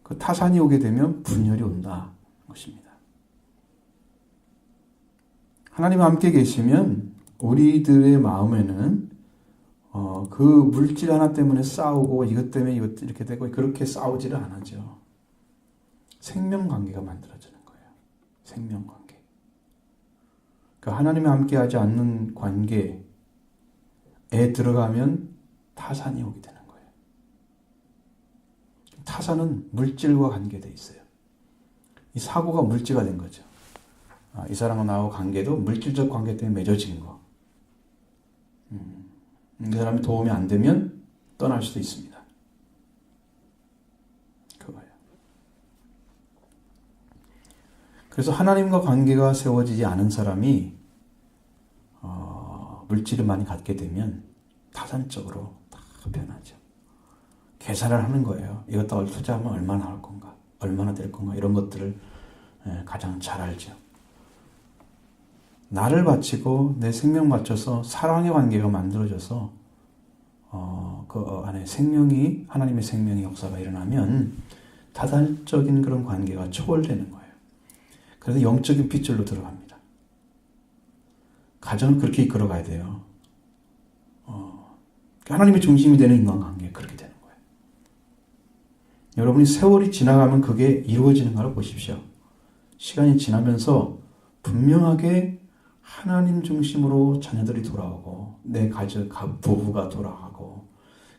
그 타산이 오게 되면 분열이 온다 것입니다. 하나님과 함께 계시면 우리들의 마음에는 그 물질 하나 때문에 싸우고 이것 때문에 이것 이렇게 되고 그렇게 싸우지를 않아죠. 생명관계가 만들어지는 거예요. 생명관계. 그러니까 하나님과 함께하지 않는 관계에 들어가면 타산이 오게 되는 거예요. 타산은 물질과 관계되어 있어요. 이 사고가 물질화 된 거죠. 이 사람과 나하고 관계도 물질적 관계 때문에 맺어진 거. 이 사람이 도움이 안 되면 떠날 수도 있습니다. 그거예요. 그래서 하나님과 관계가 세워지지 않은 사람이 물질을 많이 갖게 되면 타산적으로 다 변하죠. 계산을 하는 거예요. 이것도 투자하면 얼마나 할 건가, 얼마나 될 건가, 이런 것들을 가장 잘 알죠. 나를 바치고 내 생명 바쳐서 사랑의 관계가 만들어져서 그 안에 생명이, 하나님의 생명의 역사가 일어나면 다단적인 그런 관계가 초월되는 거예요. 그래서 영적인 핏줄로 들어갑니다. 가정을 그렇게 이끌어가야 돼요. 하나님의 중심이 되는 인간관계, 그렇게 되는 거예요. 여러분이 세월이 지나가면 그게 이루어지는 걸 보십시오. 시간이 지나면서 분명하게 하나님 중심으로 자녀들이 돌아오고 내 가족, 부부가 돌아가고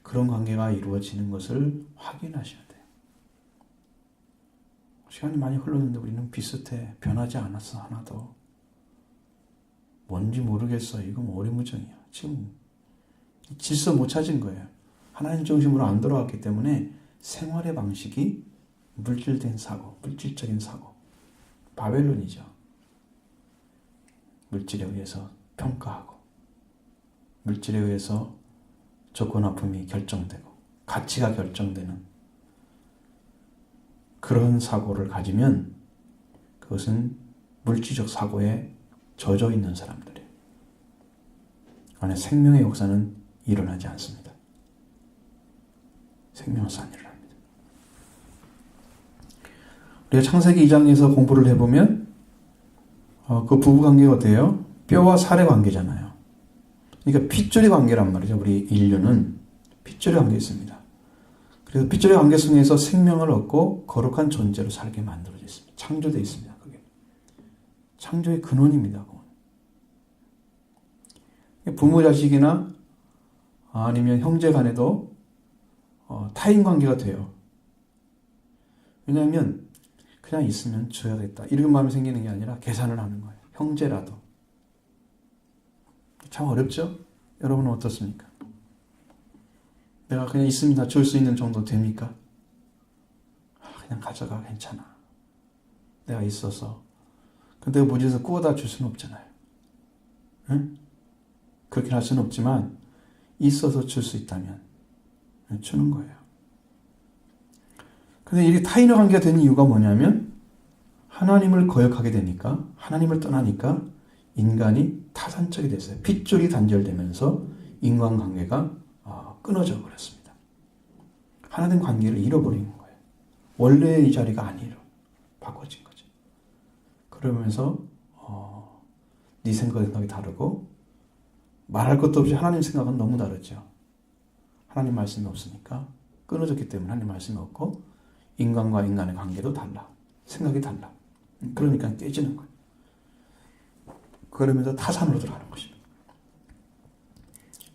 그런 관계가 이루어지는 것을 확인하셔야 돼요. 시간이 많이 흘렀는데 우리는 비슷해. 변하지 않았어, 하나도. 뭔지 모르겠어. 이건 오리무정이야. 지금 질서 못 찾은 거예요. 하나님 중심으로 안 돌아왔기 때문에 생활의 방식이 물질된 사고, 물질적인 사고, 바벨론이죠. 물질에 의해서 평가하고, 물질에 의해서 조건화품이 결정되고, 가치가 결정되는 그런 사고를 가지면 그것은 물질적 사고에 젖어 있는 사람들이에요. 안에 생명의 역사는 일어나지 않습니다. 생명은 안 일어납니다. 우리가 창세기 2장에서 공부를 해보면 그 부부관계가 어때요? 뼈와 살의 관계잖아요. 그러니까 핏줄의 관계란 말이죠. 우리 인류는 핏줄의 관계가 있습니다. 그래서 핏줄의 관계 속에서 생명을 얻고 거룩한 존재로 살게 만들어져 있습니다. 창조되어 있습니다. 그게 창조의 근원입니다. 부모 자식이나 아니면 형제 간에도 타인 관계가 돼요. 왜냐하면 그냥 있으면 줘야겠다 이런 마음이 생기는 게 아니라 계산을 하는 거예요. 형제라도. 참 어렵죠? 여러분은 어떻습니까? 내가 그냥 있으면 다 줄 수 있는 정도 됩니까? 그냥 가져가, 괜찮아. 내가 있어서. 근데 무지에서 구워다 줄 수는 없잖아요. 응? 그렇게 할 수는 없지만 있어서 줄 수 있다면 주는 거예요. 근데 이게 타인의 관계가 되는 이유가 뭐냐면 하나님을 거역하게 되니까, 하나님을 떠나니까 인간이 타산적이 됐어요. 핏줄이 단절되면서 인간관계가 끊어져 버렸습니다. 하나님 관계를 잃어버린 거예요. 원래의 이 자리가 아니로 바꿔진 거죠. 그러면서 네 생각이 다르고 말할 것도 없이 하나님 생각은 너무 다르죠. 하나님 말씀이 없으니까 끊어졌기 때문에 하나님 말씀이 없고 인간과 인간의 관계도 달라. 생각이 달라. 그러니까 깨지는 거예요. 그러면서 타산으로 들어가는 것입니다.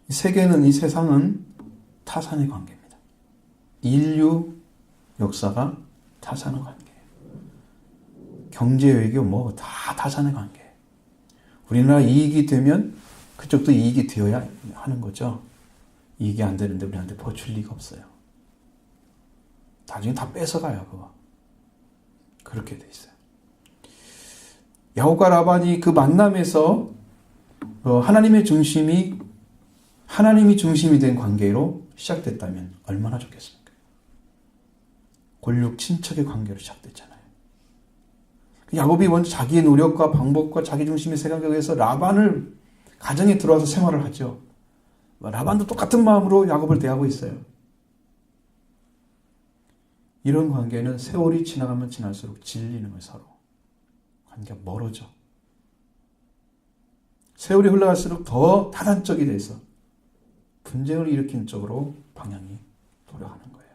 이 세계는, 이 세상은 타산의 관계입니다. 인류 역사가 타산의 관계예요. 경제, 외교 뭐 다 타산의 관계예요. 우리나라 이익이 되면 그쪽도 이익이 되어야 하는 거죠. 이익이 안 되는데 우리한테 퍼줄 리가 없어요. 나중에 다 뺏어가요, 그거. 그렇게 돼 있어요. 야곱과 라반이 그 만남에서 하나님의 중심이, 하나님이 중심이 된 관계로 시작됐다면 얼마나 좋겠습니까? 골육 친척의 관계로 시작됐잖아요. 야곱이 먼저 자기의 노력과 방법과 자기 중심의 생각에 의해서 라반을 가정에 들어와서 생활을 하죠. 라반도 똑같은 마음으로 야곱을 대하고 있어요. 이런 관계는 세월이 지나가면 지날수록 질리는 거예요, 서로. 관계가 멀어져. 세월이 흘러갈수록 더 타단적이 돼서 분쟁을 일으키는 쪽으로 방향이 돌아가는 거예요.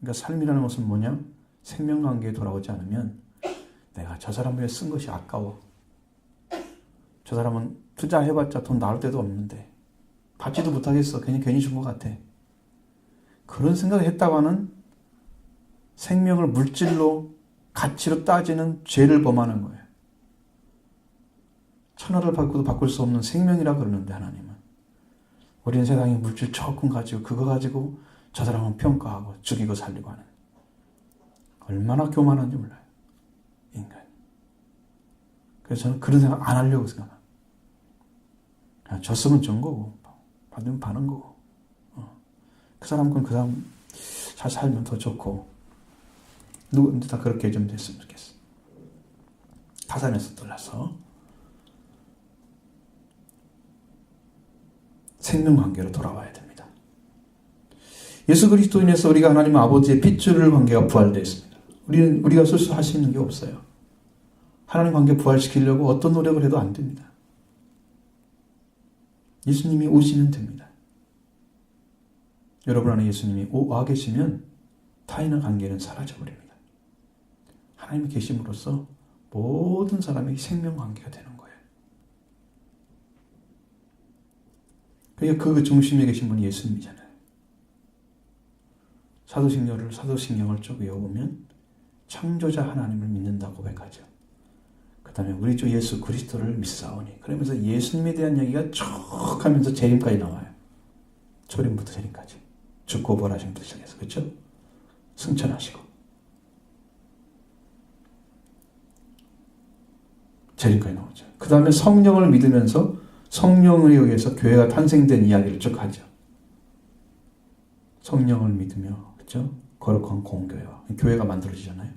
그러니까 삶이라는 것은 뭐냐? 생명관계에 돌아오지 않으면 내가 저 사람 위해 쓴 것이 아까워. 저 사람은 투자해봤자 돈 나올 데도 없는데 받지도 못하겠어. 괜히 준 것 같아. 그런 생각을 했다고 하는 생명을 물질로, 가치로 따지는 죄를 범하는 거예요. 천하를 바꾸도 바꿀 수 없는 생명이라 그러는데 하나님은 우리는 세상에 물질 조금 가지고 그거 가지고 저 사람은 평가하고 죽이고 살리고 하는, 얼마나 교만한지 몰라요, 인간. 그래서 저는 그런 생각 안 하려고 생각합니다. 그냥 줬으면 준 거고 받으면 받는 거고. 그 사람은 그 사람 잘 살면 더 좋고. 누구든지 다 그렇게 좀 됐으면 좋겠어. 타산에서 떠나서 생명관계로 돌아와야 됩니다. 예수 그리스도 인해서 우리가 하나님 아버지의 핏줄 관계가 부활되어 있습니다. 우리가 스스로 할 수 있는 게 없어요. 하나님 관계 부활시키려고 어떤 노력을 해도 안 됩니다. 예수님이 오시면 됩니다. 여러분 안에 예수님이 와 계시면 타인의 관계는 사라져버립니다. 하나님이 계심으로써 모든 사람이 생명관계가 되는 거예요. 그러니까 그 중심에 계신 분이 예수님이잖아요. 사도신경을 쭉 외워보면 창조자 하나님을 믿는다고 고백하죠. 그 다음에 우리 주 예수 그리스도를 믿사오니, 그러면서 예수님에 대한 얘기가 쭉 하면서 재림까지 나와요. 초림부터 재림까지. 죽고 부활하심부터 시작해서, 그렇죠? 승천하시고 재림까지 나오죠. 그 다음에 성령을 믿으면서 성령에 의해서 교회가 탄생된 이야기를 쭉 하죠. 성령을 믿으며, 그렇죠? 거룩한 공교회와 교회가 만들어지잖아요.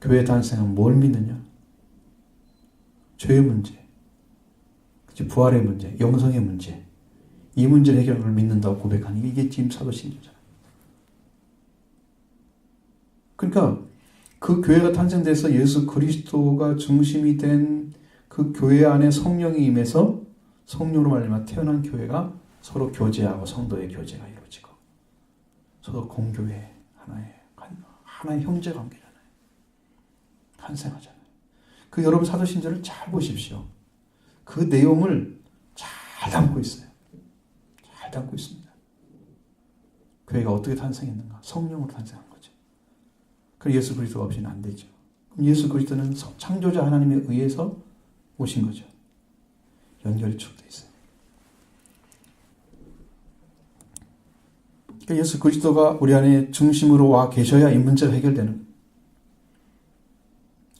교회 탄생은 뭘 믿느냐? 죄의 문제, 그렇죠? 부활의 문제, 영성의 문제, 이 문제를 해결을 믿는다고 고백하는 게 이게 지금 사도신경이잖아요. 그러니까 그 교회가 탄생돼서 예수 그리스도가 중심이 된 그 교회 안에 성령이 임해서 성령으로 말미암아 태어난 교회가 서로 교제하고 성도의 교제가 이루어지고 서로 공교회 하나의 형제 관계잖아요. 탄생하잖아요. 그 여러분 사도신조를 잘 보십시오. 그 내용을 잘 담고 있어요. 잘 담고 있습니다. 교회가 어떻게 탄생했는가? 성령으로 탄생한 거죠. 그럼 예수 그리스도가 없이는 안 되죠. 그럼 예수 그리스도는 창조자 하나님에 의해서 오신 거죠. 연결이 쭉 돼 있어요. 그러니까 예수 그리스도가 우리 안에 중심으로 와 계셔야 이 문제가 해결되는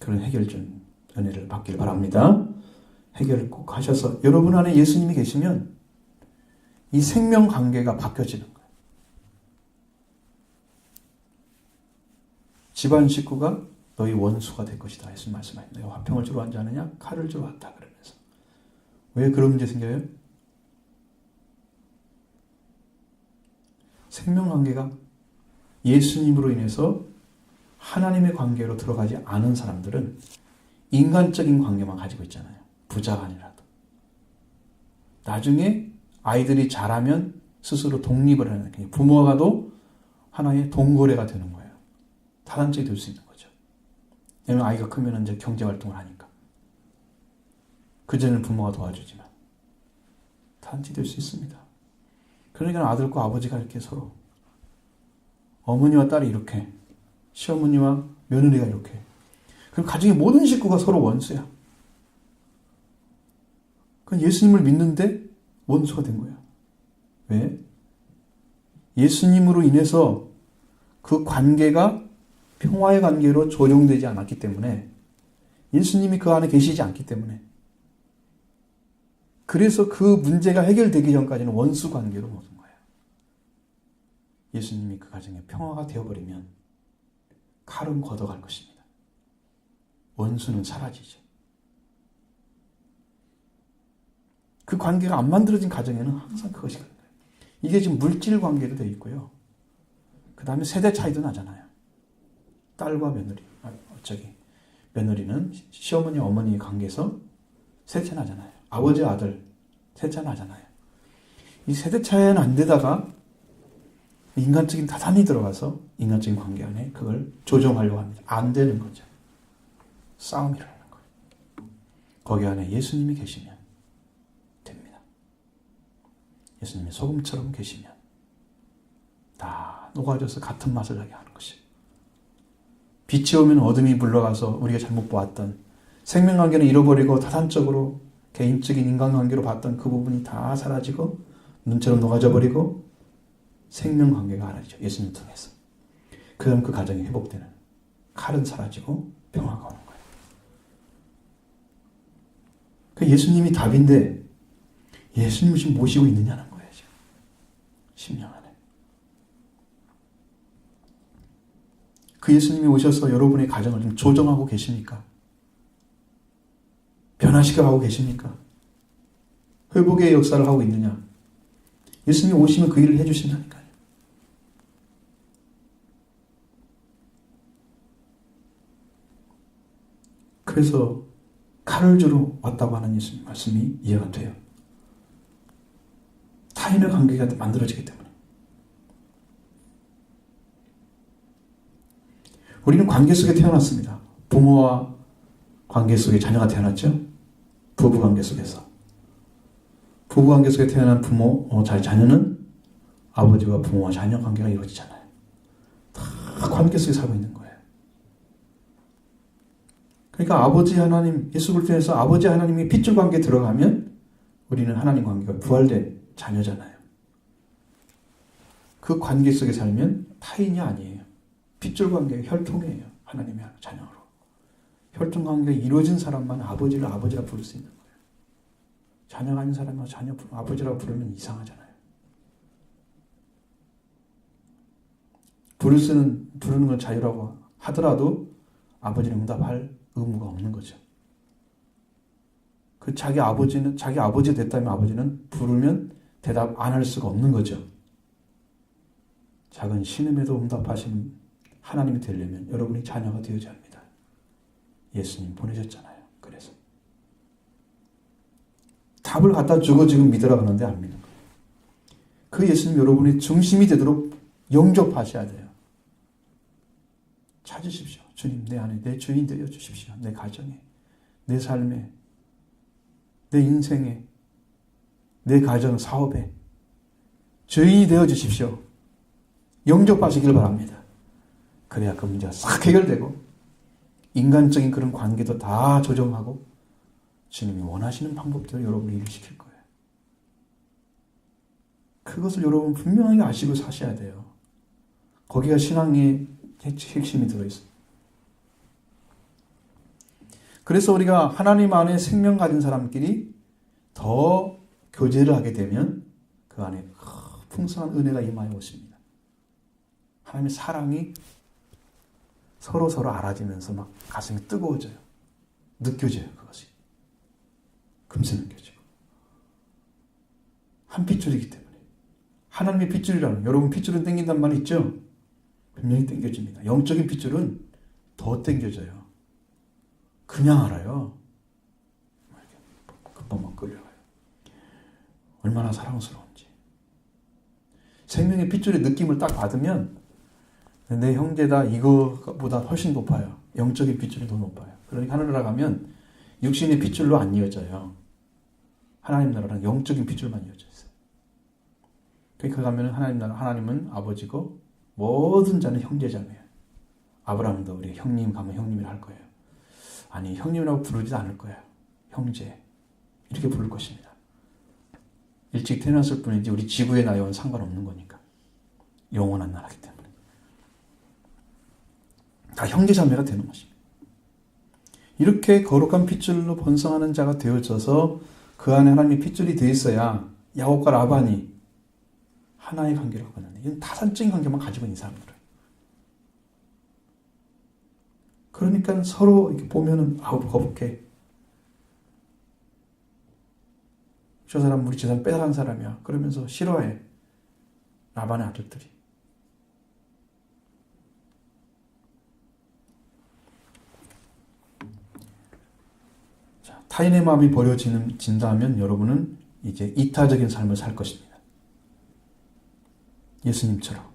그런 해결전 은혜를 받길 바랍니다. 해결을 꼭 하셔서 여러분 안에 예수님이 계시면 이 생명 관계가 바뀌어지는 거예요. 집안 식구가 너희 원수가 될 것이다. 예수님 말씀하십니다. 내가 화평을 주러 왔지 않느냐? 칼을 주러 왔다. 그러면서. 왜 그런 문제 생겨요? 생명관계가 예수님으로 인해서 하나님의 관계로 들어가지 않은 사람들은 인간적인 관계만 가지고 있잖아요. 부자가 아니라도. 나중에 아이들이 자라면 스스로 독립을 하는, 부모가도 하나의 동거래가 되는 거예요. 다단적이 될 수 있는 거죠. 왜냐면 아이가 크면 이제 경제활동을 하니까. 그전에는 부모가 도와주지만. 다단지 될 수 있습니다. 그러니까 아들과 아버지가 이렇게 서로, 어머니와 딸이 이렇게, 시어머니와 며느리가 이렇게. 그리고 가정의 모든 식구가 서로 원수야. 그 예수님을 믿는데 원수가 된 거야. 왜? 예수님으로 인해서 그 관계가 평화의 관계로 조정되지 않았기 때문에, 예수님이 그 안에 계시지 않기 때문에, 그래서 그 문제가 해결되기 전까지는 원수 관계로 모든 거예요. 예수님이 그 가정에 평화가 되어버리면 칼은 걷어갈 것입니다. 원수는 사라지죠. 그 관계가 안 만들어진 가정에는 항상 그것이 그런 거예요. 이게 지금 물질 관계도 되어 있고요. 그 다음에 세대 차이도 나잖아요. 딸과 며느리, 며느리는 시어머니, 어머니의 관계에서 세대 차이 나잖아요. 아버지, 아들, 세대 차이 나잖아요. 이 세대 차이는 안 되다가 인간적인 다산이 들어가서 인간적인 관계 안에 그걸 조정하려고 합니다. 안 되는 거죠. 싸움이 일어나는 거예요. 거기 안에 예수님이 계시면 됩니다. 예수님이 소금처럼 계시면 다 녹아져서 같은 맛을 나게 하는 것이에요. 빛이 오면 어둠이 물러가서 우리가 잘못 보았던 생명관계는 잃어버리고 다산적으로 개인적인 인간관계로 봤던 그 부분이 다 사라지고 눈처럼 녹아져 버리고 생명관계가 하나죠. 예수님 통해서. 그 다음 그 가정이 회복되는, 칼은 사라지고 평화가 오는 거예요. 그 예수님이 답인데 예수님을 지금 모시고 있느냐는 거예요. 지금. 심령 안에. 그 예수님이 오셔서 여러분의 가정을 좀 조정하고 계십니까? 변화시켜가고 계십니까? 회복의 역사를 하고 있느냐? 예수님이 오시면 그 일을 해주신다니까요. 그래서 칼을 주러 왔다고 하는 예수님 말씀이 이해가 돼요. 타인의 관계가 만들어지기 때문에. 우리는 관계 속에 태어났습니다. 부모와 관계 속에 자녀가 태어났죠. 부부 관계 속에서. 부부 관계 속에 태어난 자녀는 아버지와 부모와 자녀 관계가 이루어지잖아요. 다 관계 속에 살고 있는 거예요. 그러니까 아버지 하나님, 예수 그리스도에서 아버지 하나님이 핏줄 관계에 들어가면 우리는 하나님 관계가 부활된 자녀잖아요. 그 관계 속에 살면 타인이 아니에요. 핏줄 관계가 혈통이에요. 하나님의 자녀로. 혈통 관계가 이루어진 사람만 아버지를 아버지라 부를 수 있는 거예요. 자녀가 아닌 사람은 아버지라고 부르면 이상하잖아요. 부르는 건 자유라고 하더라도 아버지는 응답할 의무가 없는 거죠. 자기 아버지 됐다면 아버지는 부르면 대답 안 할 수가 없는 거죠. 작은 신음에도 응답하시는 하나님이 되려면 여러분이 자녀가 되어야 합니다. 예수님 보내셨잖아요. 그래서 답을 갖다 주고 지금 믿으라 그러는데 안 믿는 거예요. 그 예수님 여러분의 중심이 되도록 영접하셔야 돼요. 찾으십시오. 주님 내 안에 내 주인 되어 주십시오. 내 가정에, 내 삶에, 내 인생에, 내 가정 사업에 주인이 되어 주십시오. 영접하시길 바랍니다. 그래야 그 문제가 싹 해결되고 인간적인 그런 관계도 다 조정하고 주님이 원하시는 방법대로 여러분을 일시킬 거예요. 그것을 여러분 분명하게 아시고 사셔야 돼요. 거기가 신앙의 핵심이 들어있어요. 그래서 우리가 하나님 안에 생명 가진 사람끼리 더 교제를 하게 되면 그 안에 풍성한 은혜가 임하여 오십니다. 하나님의 사랑이 서로 알아지면서 막 가슴이 뜨거워져요. 느껴져요. 그것이. 금세 느껴지고. 한 핏줄이기 때문에. 하나님의 핏줄이라는, 여러분 핏줄은 땡긴단 말 있죠? 분명히 땡겨집니다. 영적인 핏줄은 더 땡겨져요. 그냥 알아요. 금방 막 끌려가요. 얼마나 사랑스러운지. 생명의 핏줄의 느낌을 딱 받으면 내 형제다 이거보다 훨씬 높아요. 영적인 핏줄이 더 높아요. 그러니까 하늘 나가면 육신의 핏줄로 안 이어져요. 하나님 나라랑 영적인 핏줄만 이어져 있어요. 그러니까 가면 하나님은 아버지고 모든 자는 형제자매예요. 아브라함도 우리 형님 가면 형님이라 할 거예요. 아니 형님이라고 부르지도 않을 거예요. 형제 이렇게 부를 것입니다. 일찍 태어났을 뿐이지 우리 지구의 나이와는 상관없는 거니까. 영원한 나라기 때문에. 다 형제자매가 되는 것입니다. 이렇게 거룩한 핏줄로 번성하는 자가 되어져서 그 안에 하나님의 핏줄이 되어 있어야 야곱과 라반이 하나의 관계를 하고 있는데 이건 타산적인 관계만 가지고 있는 사람들은. 그러니까 서로 이렇게 보면은 거북해. 저 사람 우리 재산 빼앗은 사람이야. 그러면서 싫어해. 라반의 아들들이. 자, 타인의 마음이 버려진다면 여러분은 이제 이타적인 삶을 살 것입니다. 예수님처럼.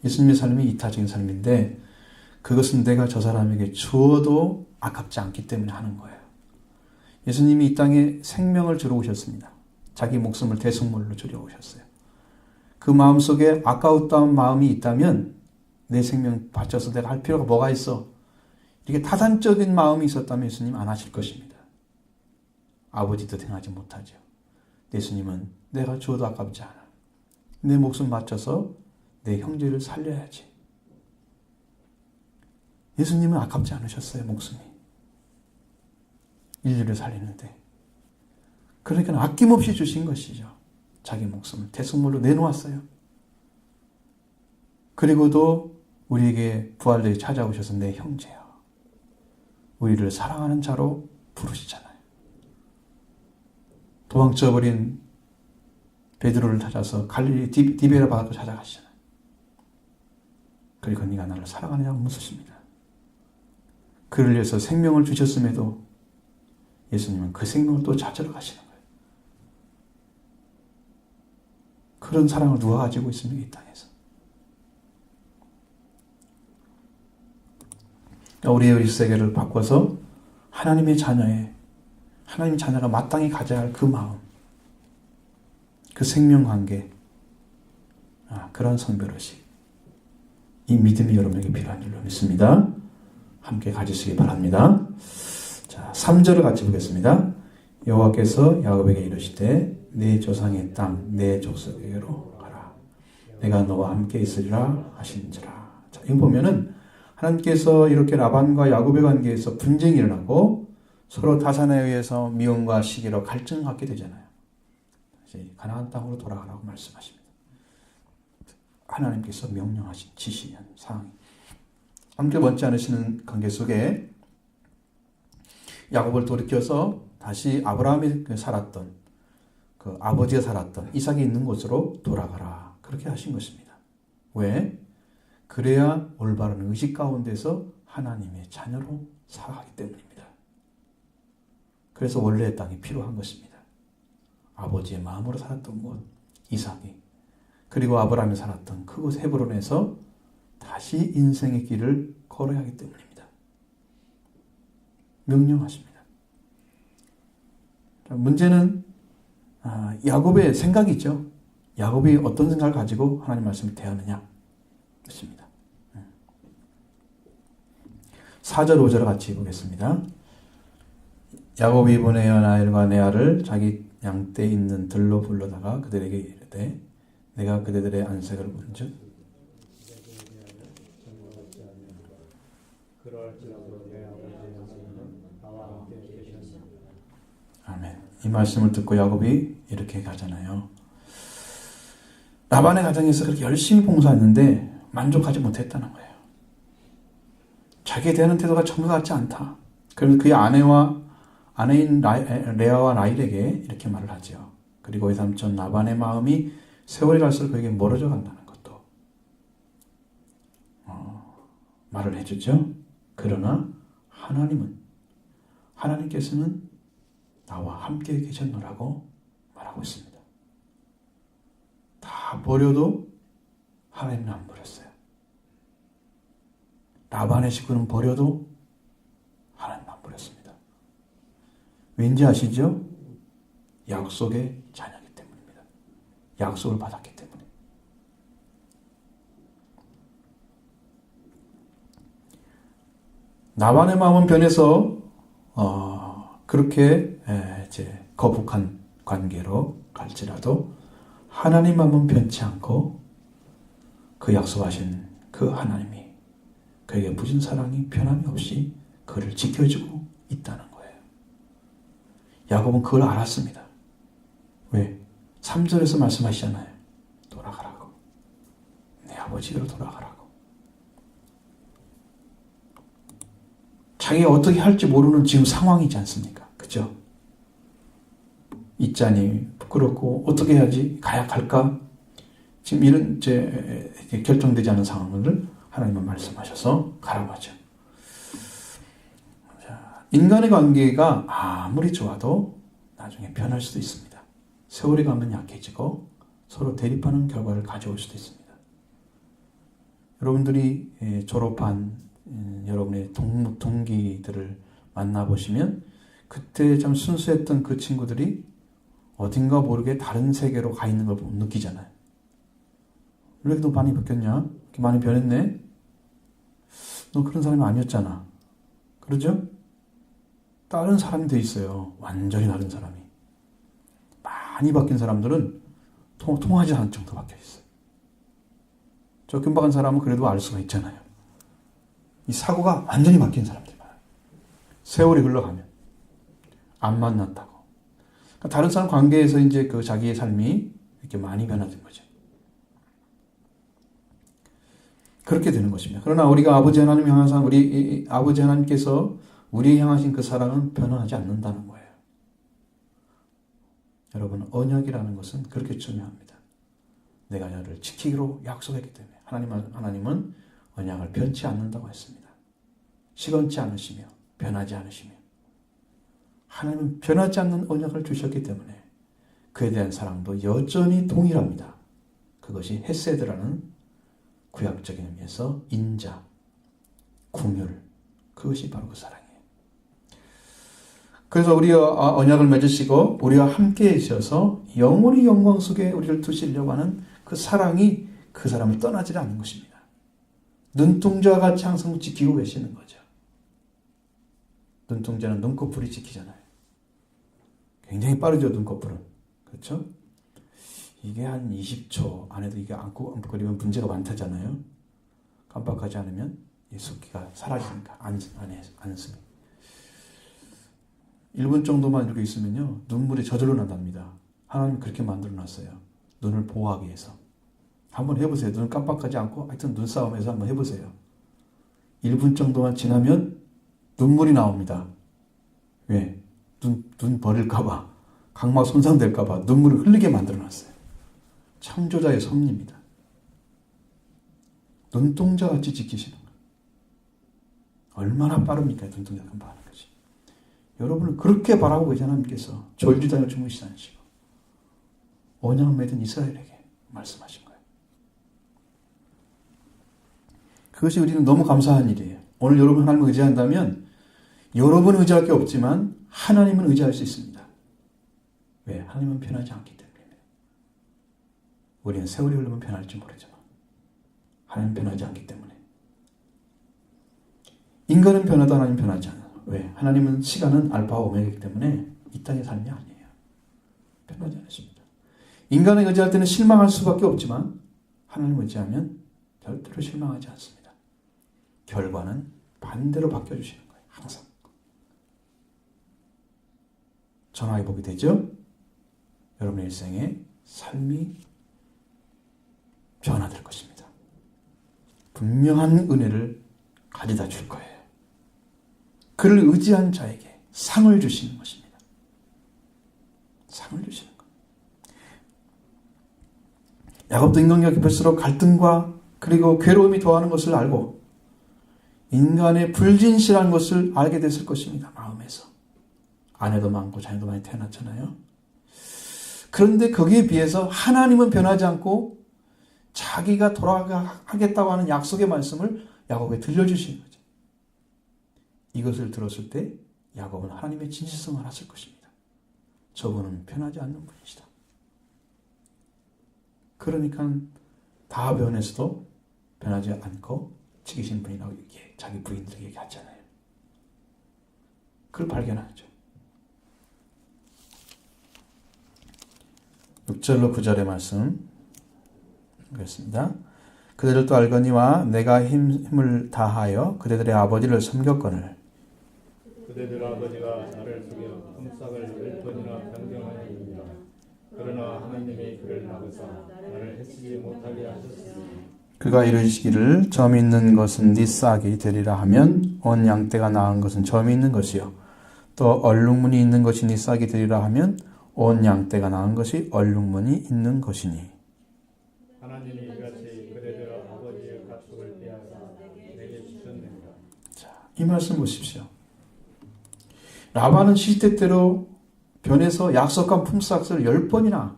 예수님의 삶이 이타적인 삶인데 그것은 내가 저 사람에게 주어도 아깝지 않기 때문에 하는 거예요. 예수님이 이 땅에 생명을 주러 오셨습니다. 자기 목숨을 대속물로 주려 오셨어요. 그 마음속에 아까웠던 마음이 있다면 내 생명 바쳐서 내가 할 필요가 뭐가 있어? 이렇게 타산적인 마음이 있었다면 예수님 안 하실 것입니다. 아버지도 행하지 못하죠. 예수님은 내가 주어도 아깝지 않아. 내 목숨 바쳐서 내 형제를 살려야지. 예수님은 아깝지 않으셨어요. 목숨이. 인류를 살리는데. 그러니까 아낌없이 주신 것이죠. 자기 목숨을 대속물로 내놓았어요. 그리고도 우리에게 부활절에 찾아오셔서 내 형제여, 우리를 사랑하는 자로 부르시잖아요. 도망쳐버린 베드로를 찾아서 갈릴리 디베라 바다로 찾아가시잖아요. 그리고 네가 나를 사랑하느냐고 묻으십니다. 그를 위해서 생명을 주셨음에도 예수님은 그 생명을 또 찾으러 가시는 거예요. 그런 사랑을 누가 가지고 있습니까, 이 땅에서? 우리의 세계를 바꿔서 하나님의 자녀가 마땅히 가져야 할 그 마음, 그 생명관계, 그런 성별의식, 이 믿음이 여러분에게 필요한 줄로 믿습니다. 함께 가지시기 바랍니다. 자, 3절을 같이 보겠습니다. 여호와께서 야곱에게 이르시되 내 조상의 땅 내 족속에게로 가라. 내가 너와 함께 있으리라 하신지라. 자, 이거 보면은 하나님께서 이렇게 라반과 야곱의 관계에서 분쟁이 일어나고 서로 타산에 의해서 미움과 시기로 갈증을 갖게 되잖아요. 이제 가나안 땅으로 돌아가라고 말씀하십니다. 하나님께서 명령하신 지시한 상황이 함께 먼지 않으시는 관계 속에 야곱을 돌이켜서 다시 아브라함이 살았던 그 아버지가 살았던 이삭이 있는 곳으로 돌아가라, 그렇게 하신 것입니다. 왜? 그래야 올바른 의식 가운데서 하나님의 자녀로 살아가기 때문입니다. 그래서 원래의 땅이 필요한 것입니다. 아버지의 마음으로 살았던 곳 이삭이, 그리고 아브라함이 살았던 그곳 헤브론에서 다시 인생의 길을 걸어야 하기 때문입니다. 명령하십니다. 문제는 야곱의 생각이 있죠. 야곱이 어떤 생각을 가지고 하나님 말씀을 대하느냐 그렇습니다. 4절 5절 같이 보겠습니다. 야곱이 보내어 라헬과 레아를 자기 양떼 있는 들로 불러다가 그들에게 이르되 내가 그대들의 안색을 본즉 아멘. 이 말씀을 듣고 야곱이 이렇게 가잖아요. 라반의 가정에서 그렇게 열심히 봉사했는데 만족하지 못했다는 거예요. 자기에 대한 태도가 정말 같지 않다. 그러면서 그의 아내인 레아와 라헬에게 이렇게 말을 하죠. 그리고 의 삼촌 라반의 마음이 세월이 갈수록 그에게 멀어져 간다는 것도 말을 해주죠. 그러나 하나님께서는 나와 함께 계셨노라고 말하고 있습니다. 다 버려도 하나님은 안 버렸어요. 라반의 식구는 버려도 하나님은 안 버렸습니다. 왠지 아시죠? 약속의 자녀이기 때문입니다. 약속을 받았기 때문에. 라반의 마음은 변해서 그렇게 이제 거북한 관계로 갈지라도 하나님 마음은 변치 않고 그 약속하신 그 하나님이 그에게 부진 사랑이 변함이 없이 그를 지켜주고 있다는 거예요. 야곱은 그걸 알았습니다. 왜? 3절에서 말씀하시잖아요. 돌아가라고. 내 아버지로 돌아가라고. 자기가 어떻게 할지 모르는 지금 상황이지 않습니까? 그죠? 있자니 부끄럽고 어떻게 해야지? 갈까? 지금 이런 결정되지 않은 상황을 하나님은 말씀하셔서 가라고 하죠. 자, 인간의 관계가 아무리 좋아도 나중에 변할 수도 있습니다. 세월이 가면 약해지고 서로 대립하는 결과를 가져올 수도 있습니다. 여러분들이 졸업한 여러분의 동기들을 만나보시면 그때 참 순수했던 그 친구들이 어딘가 모르게 다른 세계로 가 있는 걸 느끼잖아요. 왜 이렇게 너 많이 바뀌었냐? 이렇게 많이 변했네? 너 그런 사람이 아니었잖아. 그러죠? 다른 사람이 돼 있어요. 완전히 다른 사람이. 많이 바뀐 사람들은 통하지 않을 정도 바뀌어 있어요. 저 금박한 사람은 그래도 알 수가 있잖아요. 이 사고가 완전히 바뀐 사람들 많아요. 세월이 흘러가면 안 만났다고. 다른 사람 관계에서 이제 그 자기의 삶이 이렇게 많이 변화된 거죠. 그렇게 되는 것입니다. 그러나 우리가 아버지 하나님 향하사 우리 아버지 하나님께서 우리에 향하신 그 사랑은 변화하지 않는다는 거예요. 여러분, 언약이라는 것은 그렇게 중요합니다. 내가 너를 지키기로 약속했기 때문에 하나님은 언약을 변치 않는다고 했습니다. 시건치 않으시며 변하지 않으시며 하나님은 변하지 않는 언약을 주셨기 때문에 그에 대한 사랑도 여전히 동일합니다. 그것이 헤세드라는 구약적인 의미에서 인자, 긍휼, 그것이 바로 그 사랑이에요. 그래서 우리와 언약을 맺으시고 우리와 함께 해주셔서 영원히 영광 속에 우리를 두시려고 하는 그 사랑이 그 사람을 떠나지 않는 것입니다. 눈동자와 같이 항상 지키고 계시는 거죠. 눈동자는 눈꺼풀이 지키잖아요. 굉장히 빠르죠, 눈꺼풀은. 그렇죠? 이게 한 20초 안에도 이게 안거리면 문제가 많다잖아요. 깜빡하지 않으면 이 습기가 사라지니까 안습니다. 1분 정도만 이렇게 있으면요, 눈물이 저절로 나답니다. 하나님이 그렇게 만들어 놨어요. 눈을 보호하기 위해서. 한번 해보세요. 눈을 깜빡하지 않고 하여튼 눈싸움에서 한번 해보세요. 1분 정도만 지나면 눈물이 나옵니다. 왜? 눈 버릴까봐, 각막 손상될까봐 눈물을 흘리게 만들어놨어요. 창조자의 섭리입니다. 눈동자같이 지키시는 거예요. 얼마나 빠릅니까? 눈동자 금방 하는 것이. 여러분을 그렇게 바라고 계신 하나님께서 졸지도 않고 주무시지 않으시고 언약 맺은 이스라엘에게 말씀하신 거예요. 그것이 우리는 너무 감사한 일이에요. 오늘 여러분 하나님을 의지한다면 여러분은 의지할 게 없지만 하나님은 의지할 수 있습니다. 왜? 하나님은 변하지 않기 때문입니다. 우리는 세월이 흐르면 변할지 모르지만 하나님은 변하지 않기 때문에. 인간은 변하다 하나님은 변하지 않아요. 왜? 하나님은 시간은 알파와 오메가이기 때문에 이 땅의 삶이 아니에요. 변하지 않으십니다. 인간을 의지할 때는 실망할 수밖에 없지만 하나님을 의지하면 절대로 실망하지 않습니다. 결과는 반대로 바뀌어주시는 거예요. 항상. 전화위복이 되죠? 여러분의 일생에 삶이 변화될 것입니다. 분명한 은혜를 가져다 줄 거예요. 그를 의지한 자에게 상을 주시는 것입니다. 상을 주시는 것. 야곱도 인간과 깊을수록 갈등과 그리고 괴로움이 더하는 것을 알고 인간의 불진실한 것을 알게 됐을 것입니다. 마음에서. 아내도 많고 자녀도 많이 태어났잖아요. 그런데 거기에 비해서 하나님은 변하지 않고 자기가 돌아가겠다고 하는 약속의 말씀을 야곱에 들려주시는 거죠. 이것을 들었을 때 야곱은 하나님의 진실성을 알았을 것입니다. 저분은 변하지 않는 분이시다. 그러니까 다 변해서도 변하지 않고 지키신 분이라고 이렇게 자기 부인들에게 얘기하잖아요. 그걸 발견하죠. 6절로 9절의 말씀 읽겠습니다. 그들도 알거니와 내가 힘을 다하여 그대들의 아버지를 섬겼거늘 그대들 아버지가 나를 속여 품삯을 10번이나 변경하였느니라. 그러나 하나님이 그를 막으사 나를 해치지 못하게 하셨으니 그가 이르시기를 점이 있는 것은 네 싹이 되리라 하면 온 양떼가 나은 것은 점이 있는 것이요 또 얼룩무늬 있는 것이 네 싹이 되리라 하면 온 양떼가 낳은 것이 얼룩무늬 있는 것이니. 하나님이 이같이 그대들 아버지의 가축을 빼앗아 내게 주셨느니라. 자, 이 말씀 보십시오. 라반은 시시때때로 변해서 약속한 품삯을 10번이나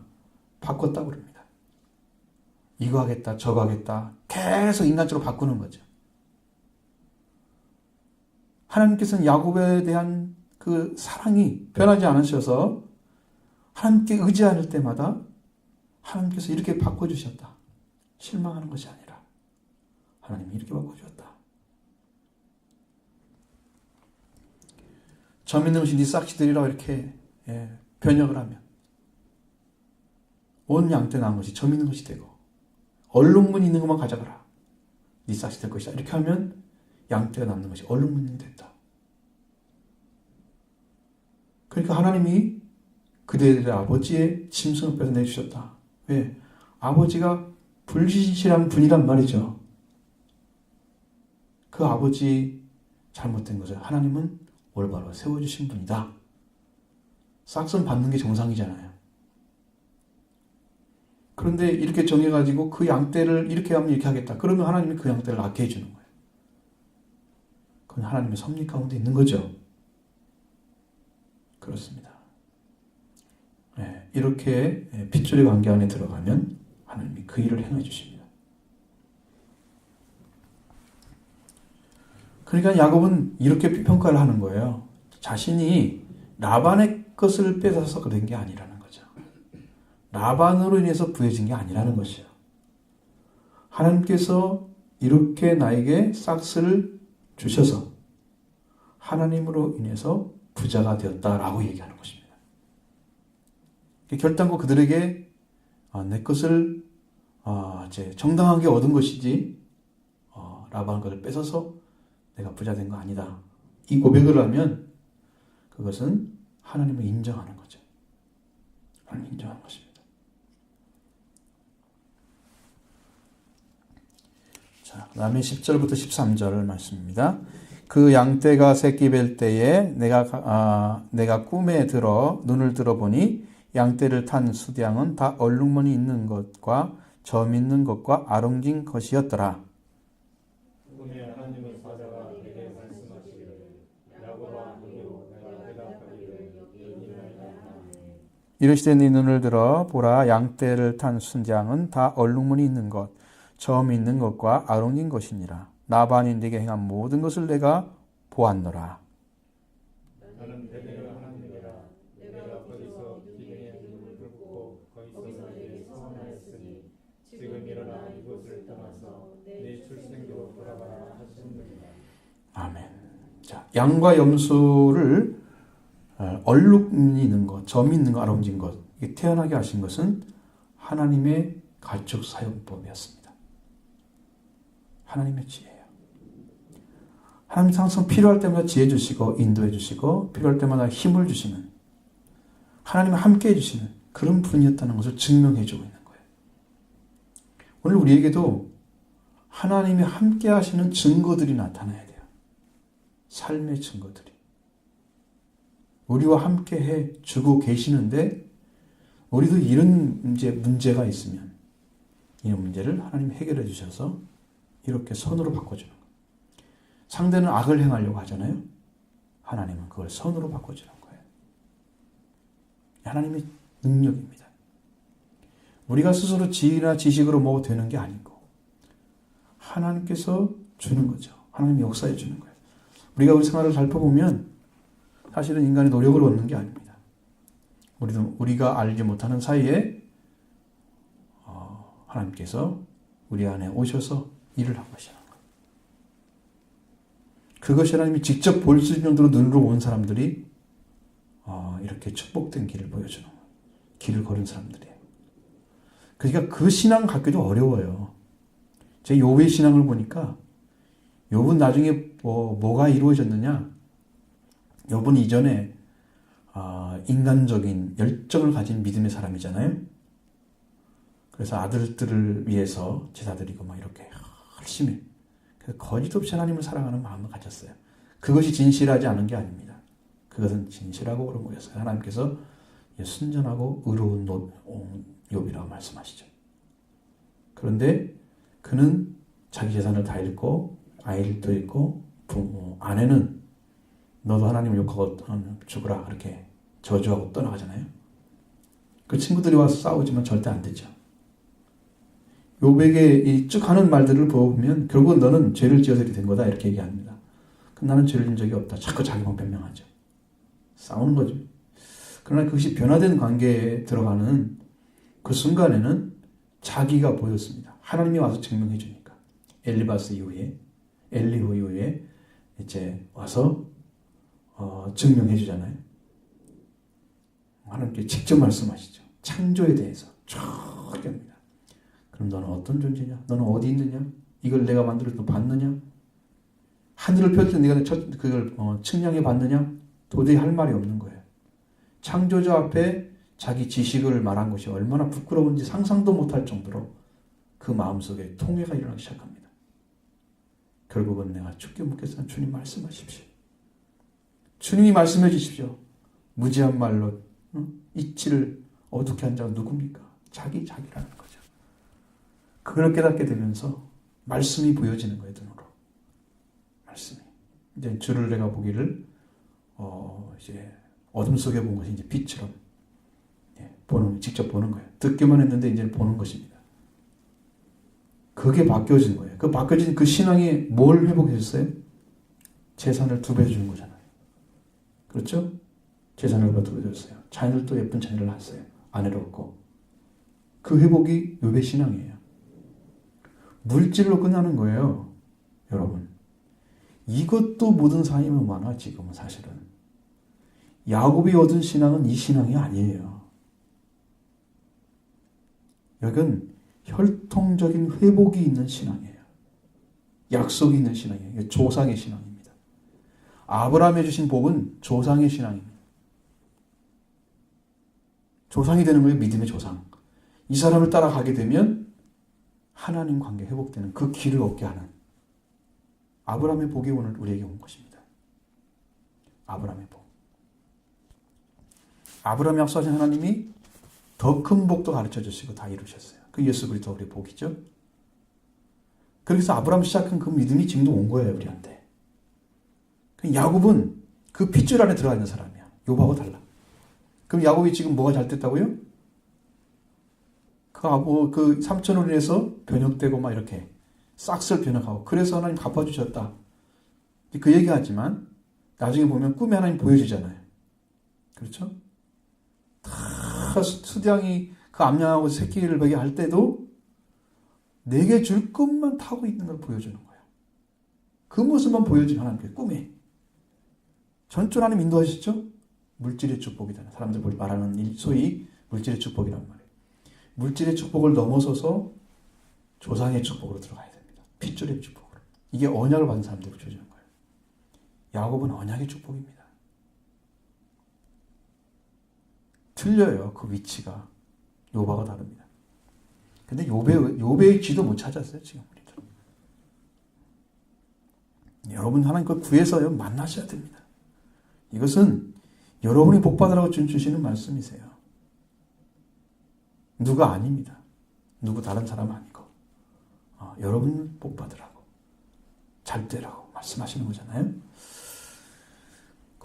바꿨다고 그럽니다. 이거 하겠다 저거 하겠다 계속 인간적으로 바꾸는 거죠. 하나님께서는 야곱에 대한 그 사랑이 변하지 않으셔서 하나님께 의지할 때마다 하나님께서 이렇게 바꿔주셨다. 실망하는 것이 아니라 하나님이 이렇게 바꿔주셨다. 점 있는 것이 네 싹이 되리라고 이렇게 번역을 하면 온 양떼 낳은 것이 점 있는 것이 되고 얼룩무늬 있는 것만 가져가라. 네 싹이 될 것이다. 이렇게 하면 양떼가 남는 것이 얼룩무늬 됐다. 그러니까 하나님이 그대들의 아버지의 짐승을 빼서 내주셨다. 왜? 아버지가 불신실한 분이란 말이죠. 그 아버지 잘못된 것을 하나님은 올바로 세워주신 분이다. 싹선 받는 게 정상이잖아요. 그런데 이렇게 정해가지고 그 양떼를 이렇게 하면 이렇게 하겠다. 그러면 하나님이 그 양떼를 낳게 해주는 거예요. 그건 하나님의 섭리 가운데 있는 거죠. 그렇습니다. 네, 이렇게 핏줄의 관계 안에 들어가면 하나님이 그 일을 행해 주십니다. 그러니까 야곱은 이렇게 평가를 하는 거예요. 자신이 라반의 것을 뺏어서 그런 게 아니라는 거죠. 라반으로 인해서 부해진 게 아니라는 것이요. 하나님께서 이렇게 나에게 싹스를 주셔서 하나님으로 인해서 부자가 되었다라고 얘기하는 것입니다. 결단코 그들에게 내 것을 이제 정당하게 얻은 것이지 라반의 것을 뺏어서 내가 부자 된 거 아니다. 이 고백을 하면 그것은 하나님을 인정하는 거죠. 하나님을 인정하는 것입니다. 자, 그 다음에 10절부터 13절 말씀입니다. 그 양떼가 새끼 뵐 때에 내가 꿈에 들어 눈을 들어보니 양떼를 탄 수량은 다 얼룩무늬 있는 것과 점 있는 것과 아롱진 것이었더라. 꿈에 하나님의 사자가 내게 말씀하시기를 야곱아 이리로 내가 대답하기를 여기나이다 하니 이르시되 네 눈을 들어 보라 양떼를 탄 순장은 다 얼룩무늬 있는 것, 점 있는 것과 아롱진 것이니라. 라반이 네게 행한 모든 것을 내가 보았노라. 나는 베델의 하나님이라 내가 거기서 기둥에 눈을 붓고 거기서 내게 서원하였으니 지금 일어나 이곳을 떠나서 내 출생지로 돌아가라 하셨느니라. 아멘. 자, 양과 염소를 얼룩무늬 있는 것, 점 있는 것, 아롱진 것, 이게 태어나게 하신 것은 하나님의 가축 사용법이었습니다. 하나님의 지혜예요. 하나님 항상 필요할 때마다 지혜 주시고 인도해 주시고 필요할 때마다 힘을 주시는 하나님과 함께 해주시는 그런 분이었다는 것을 증명해 주고 있는 거예요. 오늘 우리에게도 하나님이 함께 하시는 증거들이 나타나야 돼요. 삶의 증거들이. 우리와 함께 해 주고 계시는데 우리도 이런 문제가 있으면 이 문제를 하나님이 해결해 주셔서 이렇게 선으로 바꿔주는 거예요. 상대는 악을 행하려고 하잖아요. 하나님은 그걸 선으로 바꿔주는 거예요. 하나님의 능력입니다. 우리가 스스로 지혜나 지식으로 뭐 되는 게 아니고 하나님께서 주는 거죠. 하나님이 역사해 주는 거예요. 우리가 우리 생활을 살펴보면 사실은 인간의 노력을 얻는 게 아닙니다. 우리가 알지 못하는 사이에 하나님께서 우리 안에 오셔서 일을 한 것이라는 거예요. 그것이 하나님이 직접 볼 수 있는 정도로 눈으로 온 사람들이 이렇게 축복된 길을 보여주는 거예요. 길을 걸은 사람들이에요. 그러니까 그 신앙 갖기도 어려워요. 제 욥의 신앙을 보니까 욥은 나중에 뭐가 이루어졌느냐? 욥은 이전에 인간적인 열정을 가진 믿음의 사람이잖아요. 그래서 아들들을 위해서 제사 드리고 막 이렇게 열심히 거짓 없이 하나님을 사랑하는 마음을 가졌어요. 그것이 진실하지 않은 게 아닙니다. 그것은 진실하고 그런 거였어요. 하나님께서 순전하고 의로운 욥이라고 말씀하시죠. 그런데 그는 자기 재산을 다 잃고 아이를 잃고 아내는 너도 하나님을 욕하고 죽으라 그렇게 저주하고 떠나가잖아요. 그 친구들이 와서 싸우지만 절대 안 되죠. 욥에게 이 쭉 하는 말들을 보면 결국은 너는 죄를 지어서 이렇게 된 거다 이렇게 얘기합니다. 나는 죄를 진 적이 없다. 자꾸 자기만 변명하죠. 싸우는 거죠. 그러나 그것이 변화된 관계에 들어가는 그 순간에는 자기가 보였습니다. 하나님이 와서 증명해 주니까. 엘리바스 이후에 엘리후 이후에 이제 와서 증명해 주잖아요. 하나님께 직접 말씀하시죠. 창조에 대해서 쭉 합니다. 그럼 너는 어떤 존재냐? 너는 어디 있느냐? 이걸 내가 만들어서 너 봤느냐? 하늘을 펼쳐 네가 그걸 측량해 봤느냐? 도저히 할 말이 없는 거예요. 창조주 앞에 자기 지식을 말한 것이 얼마나 부끄러운지 상상도 못할 정도로 그 마음속에 통회가 일어나기 시작합니다. 결국은 내가 죽게 묻겠사는 주님 말씀하십시오. 주님이 말씀해 주십시오. 무지한 말로 이치를 어둡게 한 자가 누굽니까? 자기라는 거죠. 그걸 깨닫게 되면서 말씀이 보여지는 거예요, 눈으로. 말씀이. 이제 주를 내가 보기를 이제 어둠 속에 본 것이 이제 빛처럼 직접 보는 거예요. 듣기만 했는데 이제 보는 것입니다. 그게 바뀌어진 거예요. 그 바뀌어진 그 신앙이 뭘 회복했어요? 재산을 2배 주는 거잖아요. 그렇죠? 재산을 2배 줬어요. 자녀들도 예쁜 자녀를 낳았어요. 아내를 얻고. 그 회복이 욥의 신앙이에요. 물질로 끝나는 거예요. 여러분. 이것도 모든 사람이 많아 지금은 사실은. 야곱이 얻은 신앙은 이 신앙이 아니에요. 여긴 혈통적인 회복이 있는 신앙이에요. 약속이 있는 신앙이에요. 조상의 신앙입니다. 아브라함에 주신 복은 조상의 신앙입니다. 조상이 되는 거예요. 믿음의 조상. 이 사람을 따라가게 되면 하나님 관계 회복되는 그 길을 얻게 하는 아브라함의 복이 오늘 우리에게 온 것입니다. 아브라함의 복. 아브라함이 약속하신 하나님이 더 큰 복도 가르쳐 주시고 다 이루셨어요. 그 예수 그리스도 우리의 복이죠. 그래서 아브라함 시작한 그 믿음이 지금도 온 거예요, 우리한테. 야곱은 그 핏줄 안에 들어가 있는 사람이야. 욥하고 달라. 그럼 야곱이 지금 뭐가 잘 됐다고요? 그 삼촌으로 인해서 변혁되고 막 이렇게 싹쓸 변혁하고 그래서 하나님 갚아주셨다. 그 얘기하지만 나중에 보면 꿈에 하나님 보여주잖아요. 그렇죠? 다 수량이 그 암양하고 새끼를 먹게 할 때도 내게 줄 것만 타고 있는 걸 보여주는 거예요. 그 모습만 보여주는 하나님께 꿈에. 전주 하나님 인도하시죠? 물질의 축복이잖아요. 사람들 말하는 소위 물질의 축복이란 말이에요. 물질의 축복을 넘어서서 조상의 축복으로 들어가야 됩니다. 핏줄의 축복으로. 이게 언약을 받은 사람들이 주어지는 거예요. 야곱은 언약의 축복입니다. 틀려요. 그 위치가. 욥하고 다릅니다. 근데 욥의 지도 못 찾았어요. 지금 우리들. 여러분 하나님 그걸 구해서요. 만나셔야 됩니다. 이것은 여러분이 복받으라고 주시는 말씀이세요. 누가 아닙니다. 누구 다른 사람 아니고 여러분 복받으라고 잘 되라고 말씀하시는 거잖아요.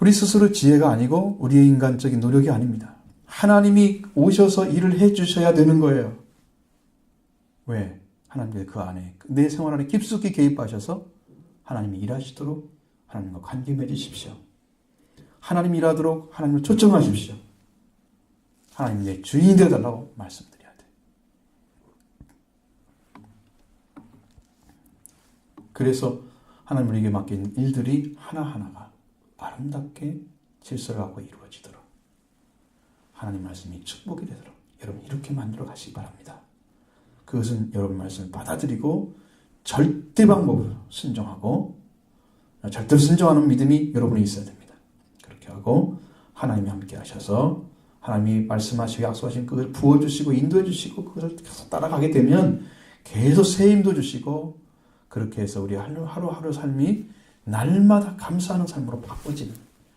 우리 스스로 지혜가 아니고 우리의 인간적인 노력이 아닙니다. 하나님이 오셔서 일을 해주셔야 되는 거예요. 왜? 하나님께서 그 안에 내 생활 안에 깊숙이 개입하셔서 하나님이 일하시도록 하나님과 관계 맺으십시오. 하나님이 일하도록 하나님을 초청하십시오. 하나님 내 주인이 되어달라고 말씀드려야 돼. 그래서 하나님 우리에게 맡긴 일들이 하나하나가 아름답게 질서하고 이루어지도록 하나님 말씀이 축복이 되도록 여러분 이렇게 만들어 가시기 바랍니다. 그것은 여러분 말씀을 받아들이고 절대 방법으로 순종하고 절대로 순종하는 믿음이 여러분이 있어야 됩니다. 그렇게 하고 하나님이 함께 하셔서 하나님이 말씀하시고 약속하신 그것을 부어주시고 인도해 주시고 그것을 계속 따라가게 되면 계속 새 힘도 주시고 그렇게 해서 우리 하루하루 삶이 날마다 감사하는 삶으로 바꿔지는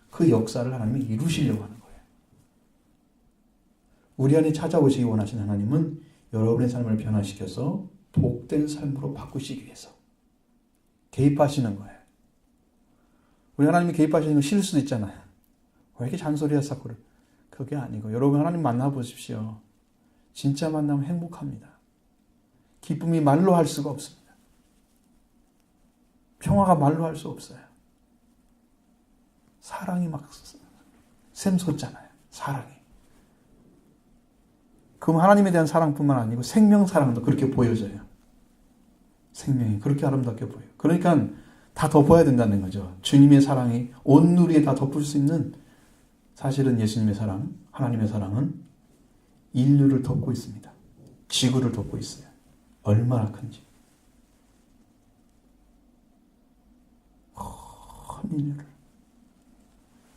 그 역사를 하나님이 이루시려고 하는 거예요. 우리 안에 찾아오시기 원하시는 하나님은 여러분의 삶을 변화시켜서 복된 삶으로 바꾸시기 위해서 개입하시는 거예요. 우리 하나님이 개입하시는 거 싫을 수도 있잖아요. 왜 이렇게 잔소리야 자꾸. 그게 아니고 여러분 하나님 만나보십시오. 진짜 만나면 행복합니다. 기쁨이 말로 할 수가 없습니다. 평화가 말로 할 수 없어요. 사랑이 막 샘솟잖아요. 사랑이. 그럼 하나님에 대한 사랑뿐만 아니고 생명 사랑도 그렇게 보여져요. 생명이 그렇게 아름답게 보여요. 그러니까 다 덮어야 된다는 거죠. 주님의 사랑이 온 누리에 다 덮을 수 있는 사실은 예수님의 사랑, 하나님의 사랑은 인류를 덮고 있습니다. 지구를 덮고 있어요. 얼마나 큰지. 큰 인류를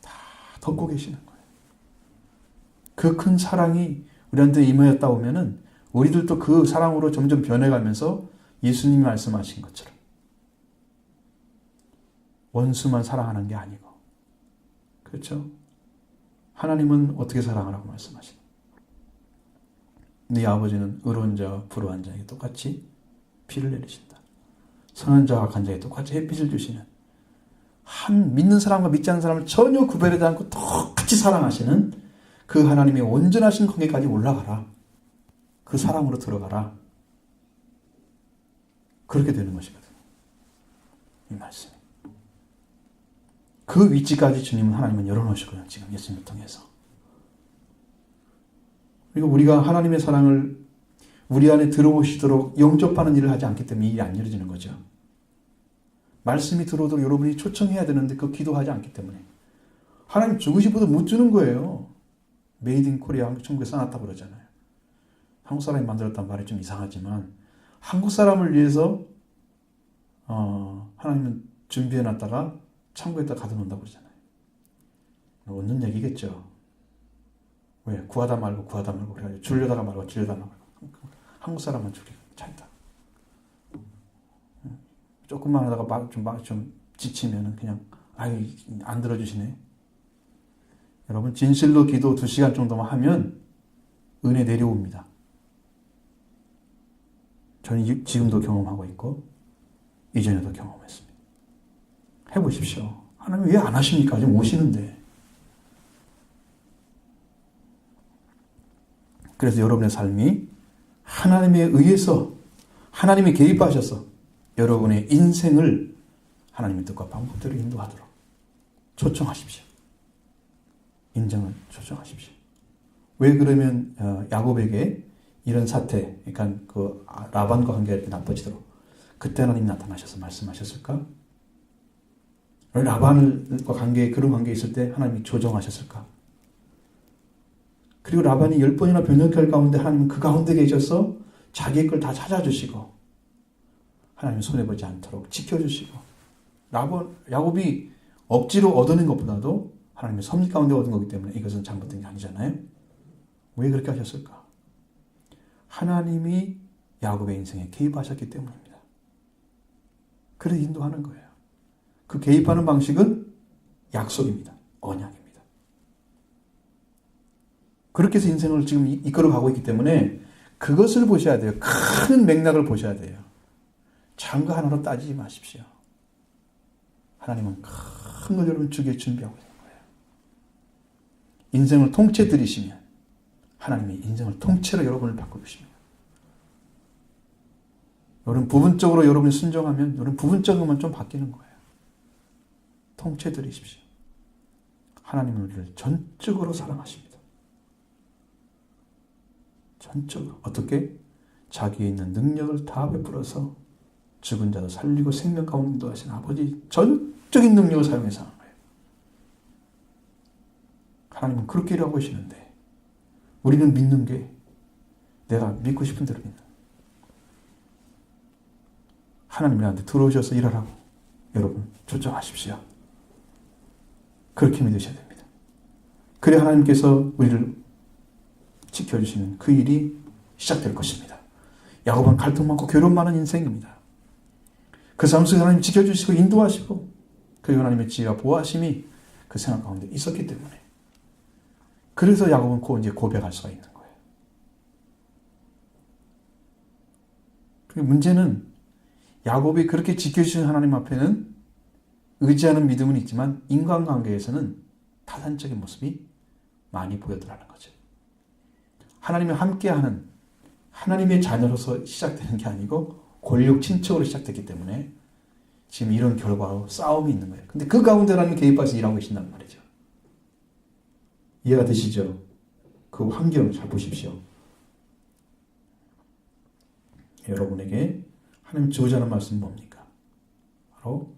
다 덮고 계시는 거예요. 그 큰 사랑이 우리한테 임하였다 보면은 우리들도 그 사랑으로 점점 변해가면서 예수님이 말씀하신 것처럼 원수만 사랑하는 게 아니고, 그렇죠? 하나님은 어떻게 사랑하라고 말씀하시나? 네 아버지는 의로운 자와 불의한 자에게 똑같이 피를 내리신다. 선한 자와 악한 자에게 똑같이 햇빛을 주시는, 한 믿는 사람과 믿지 않는 사람을 전혀 구별하지 않고 똑같이 사랑하시는 그 하나님의 온전하신 관계까지 올라가라. 그 사랑으로 들어가라. 그렇게 되는 것이거든요. 이 말씀. 그 위치까지 주님은 하나님은 열어놓으셨거든요. 지금 예수님을 통해서. 그리고 우리가 하나님의 사랑을 우리 안에 들어오시도록 영접하는 일을 하지 않기 때문에 일이 안 이루어지는 거죠. 말씀이 들어오도록 여러분이 초청해야 되는데 그 기도하지 않기 때문에. 하나님 주고 싶어도 못 주는 거예요. 메이드 인 코리아 한국 천국에 써놨다고 그러잖아요. 한국 사람이 만들었단 말이 좀 이상하지만 한국 사람을 위해서 하나님은 준비해놨다가 창고에다 가둬놓는다고 그러잖아요. 웃는 얘기겠죠. 왜? 구하다 말고 그래가지고 주려다가 말고 한국 사람은 주기 차이다. 조금만 하다가 좀 지치면은 그냥 안 들어주시네. 여러분 진실로 기도 2시간 정도만 하면 은혜 내려옵니다. 저는 지금도 경험하고 있고 이전에도 경험했습니다. 해보십시오. 하나님 왜 안 하십니까? 지금 오시는데. 그래서 여러분의 삶이 하나님에 의해서 하나님이 개입하셔서 여러분의 인생을 하나님의 뜻과 방법대로 인도하도록 초청하십시오. 인정을 초청하십시오. 왜 그러면 야곱에게 이런 사태, 그러니까 그 라반과 관계가 이렇게 나빠지도록 그때 하나님이 나타나셔서 말씀하셨을까? 라반과 그런 관계에 있을 때 하나님이 조정하셨을까? 그리고 라반이 10번이나 변역할 가운데 하나님은 그 가운데 계셔서 자기의 걸 다 찾아주시고 하나님이 손해보지 않도록 지켜주시고 야곱이 억지로 얻어낸 것보다도 하나님의 섭리 가운데 얻은 거기 때문에 이것은 잘못된 게 아니잖아요. 왜 그렇게 하셨을까? 하나님이 야곱의 인생에 개입하셨기 때문입니다. 그래서 인도하는 거예요. 그 개입하는 방식은 약속입니다. 언약입니다. 그렇게 해서 인생을 지금 이끌어가고 있기 때문에 그것을 보셔야 돼요. 큰 맥락을 보셔야 돼요. 작은 거 하나로 따지지 마십시오. 하나님은 큰 걸 여러분 주기에 준비하고 있는 거예요. 인생을 통째 들이시면 하나님이 인생을 통째로 여러분을 바꿔주십니다. 여러분 부분적으로 여러분이 순종하면 여러분 부분적으로만 좀 바뀌는 거예요. 통째 들이십시오. 하나님은 우리를 전적으로 사랑하십니다. 전적으로. 어떻게? 자기에 있는 능력을 다 베풀어서 죽은 자도 살리고 생명 가운데 인도하신 아버지 전적인 능력을 사용해서 하는 거예요. 하나님은 그렇게 일하고 계시는데 우리는 믿는 게 내가 믿고 싶은 대로 믿는. 하나님이 나한테 들어오셔서 일하라고 여러분 초청하십시오. 그렇게 믿으셔야 됩니다. 그래 하나님께서 우리를 지켜주시는 그 일이 시작될 것입니다. 야곱은 갈등 많고 괴로움 많은 인생입니다. 그 삶 속에 하나님 지켜주시고 인도하시고 그리고 하나님의 지혜와 보호하심이 그 생활 가운데 있었기 때문에 그래서 야곱은 이제 고백할 수가 있는 거예요. 그리고 문제는 야곱이 그렇게 지켜주신 하나님 앞에는 의지하는 믿음은 있지만 인간관계에서는 타산적인 모습이 많이 보였더라는 거죠. 하나님이 함께하는 하나님의 자녀로서 시작되는 게 아니고 권력 친척으로 시작됐기 때문에 지금 이런 결과로 싸움이 있는 거예요. 근데 그 가운데 하나님이 개입해서 일하고 계신단 말이죠. 이해가 되시죠? 그 환경을 잘 보십시오. 여러분에게 하나님 주고자 하는 말씀은 뭡니까? 바로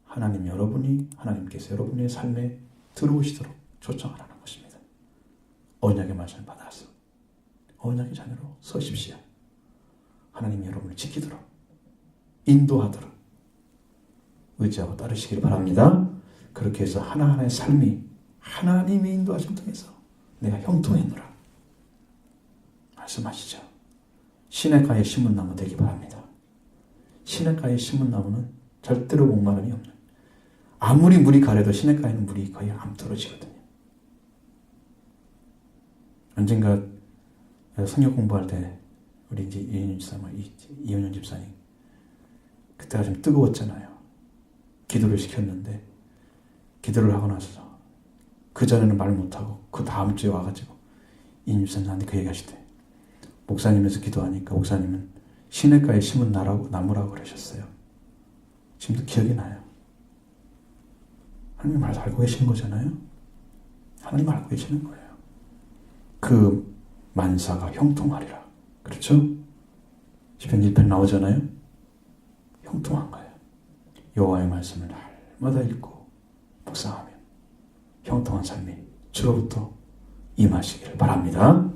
하나님께서 여러분의 삶에 들어오시도록 초청하라는 것입니다. 언약의 말씀을 받아서 언약의 자녀로 서십시오. 하나님이 여러분을 지키도록 인도하도록 의지하고 따르시길 바랍니다. 그렇게 해서 하나하나의 삶이 하나님의 인도하심 통해서 내가 형통했노라 말씀하시죠. 시냇가에 심은 나무 되기 바랍니다. 시냇가에 심은 나무는 절대로 목마름이 없는, 아무리 물이 가려도 시냇가에는 물이 거의 안 떨어지거든요. 언젠가 성역 공부할 때 우리 이제 이은영 집사님 그때가 좀 뜨거웠잖아요. 기도를 시켰는데 기도를 하고 나서 그 전에는 말 못하고 그 다음 주에 와가지고 이은영 집사님 나한테 그 얘기하시대. 목사님에서 기도하니까 목사님은 시냇가에 심은 나무라고 그러셨어요. 지금도 기억이 나요. 하나님 말 알고 계시는 거잖아요. 하나님 알고 계시는 거예요. 그 만사가 형통하리라. 그렇죠? 시편 1편 나오잖아요. 형통한 거예요. 여호와의 말씀을 날마다 읽고 묵상하면 형통한 삶이 주로부터 임하시기를 바랍니다.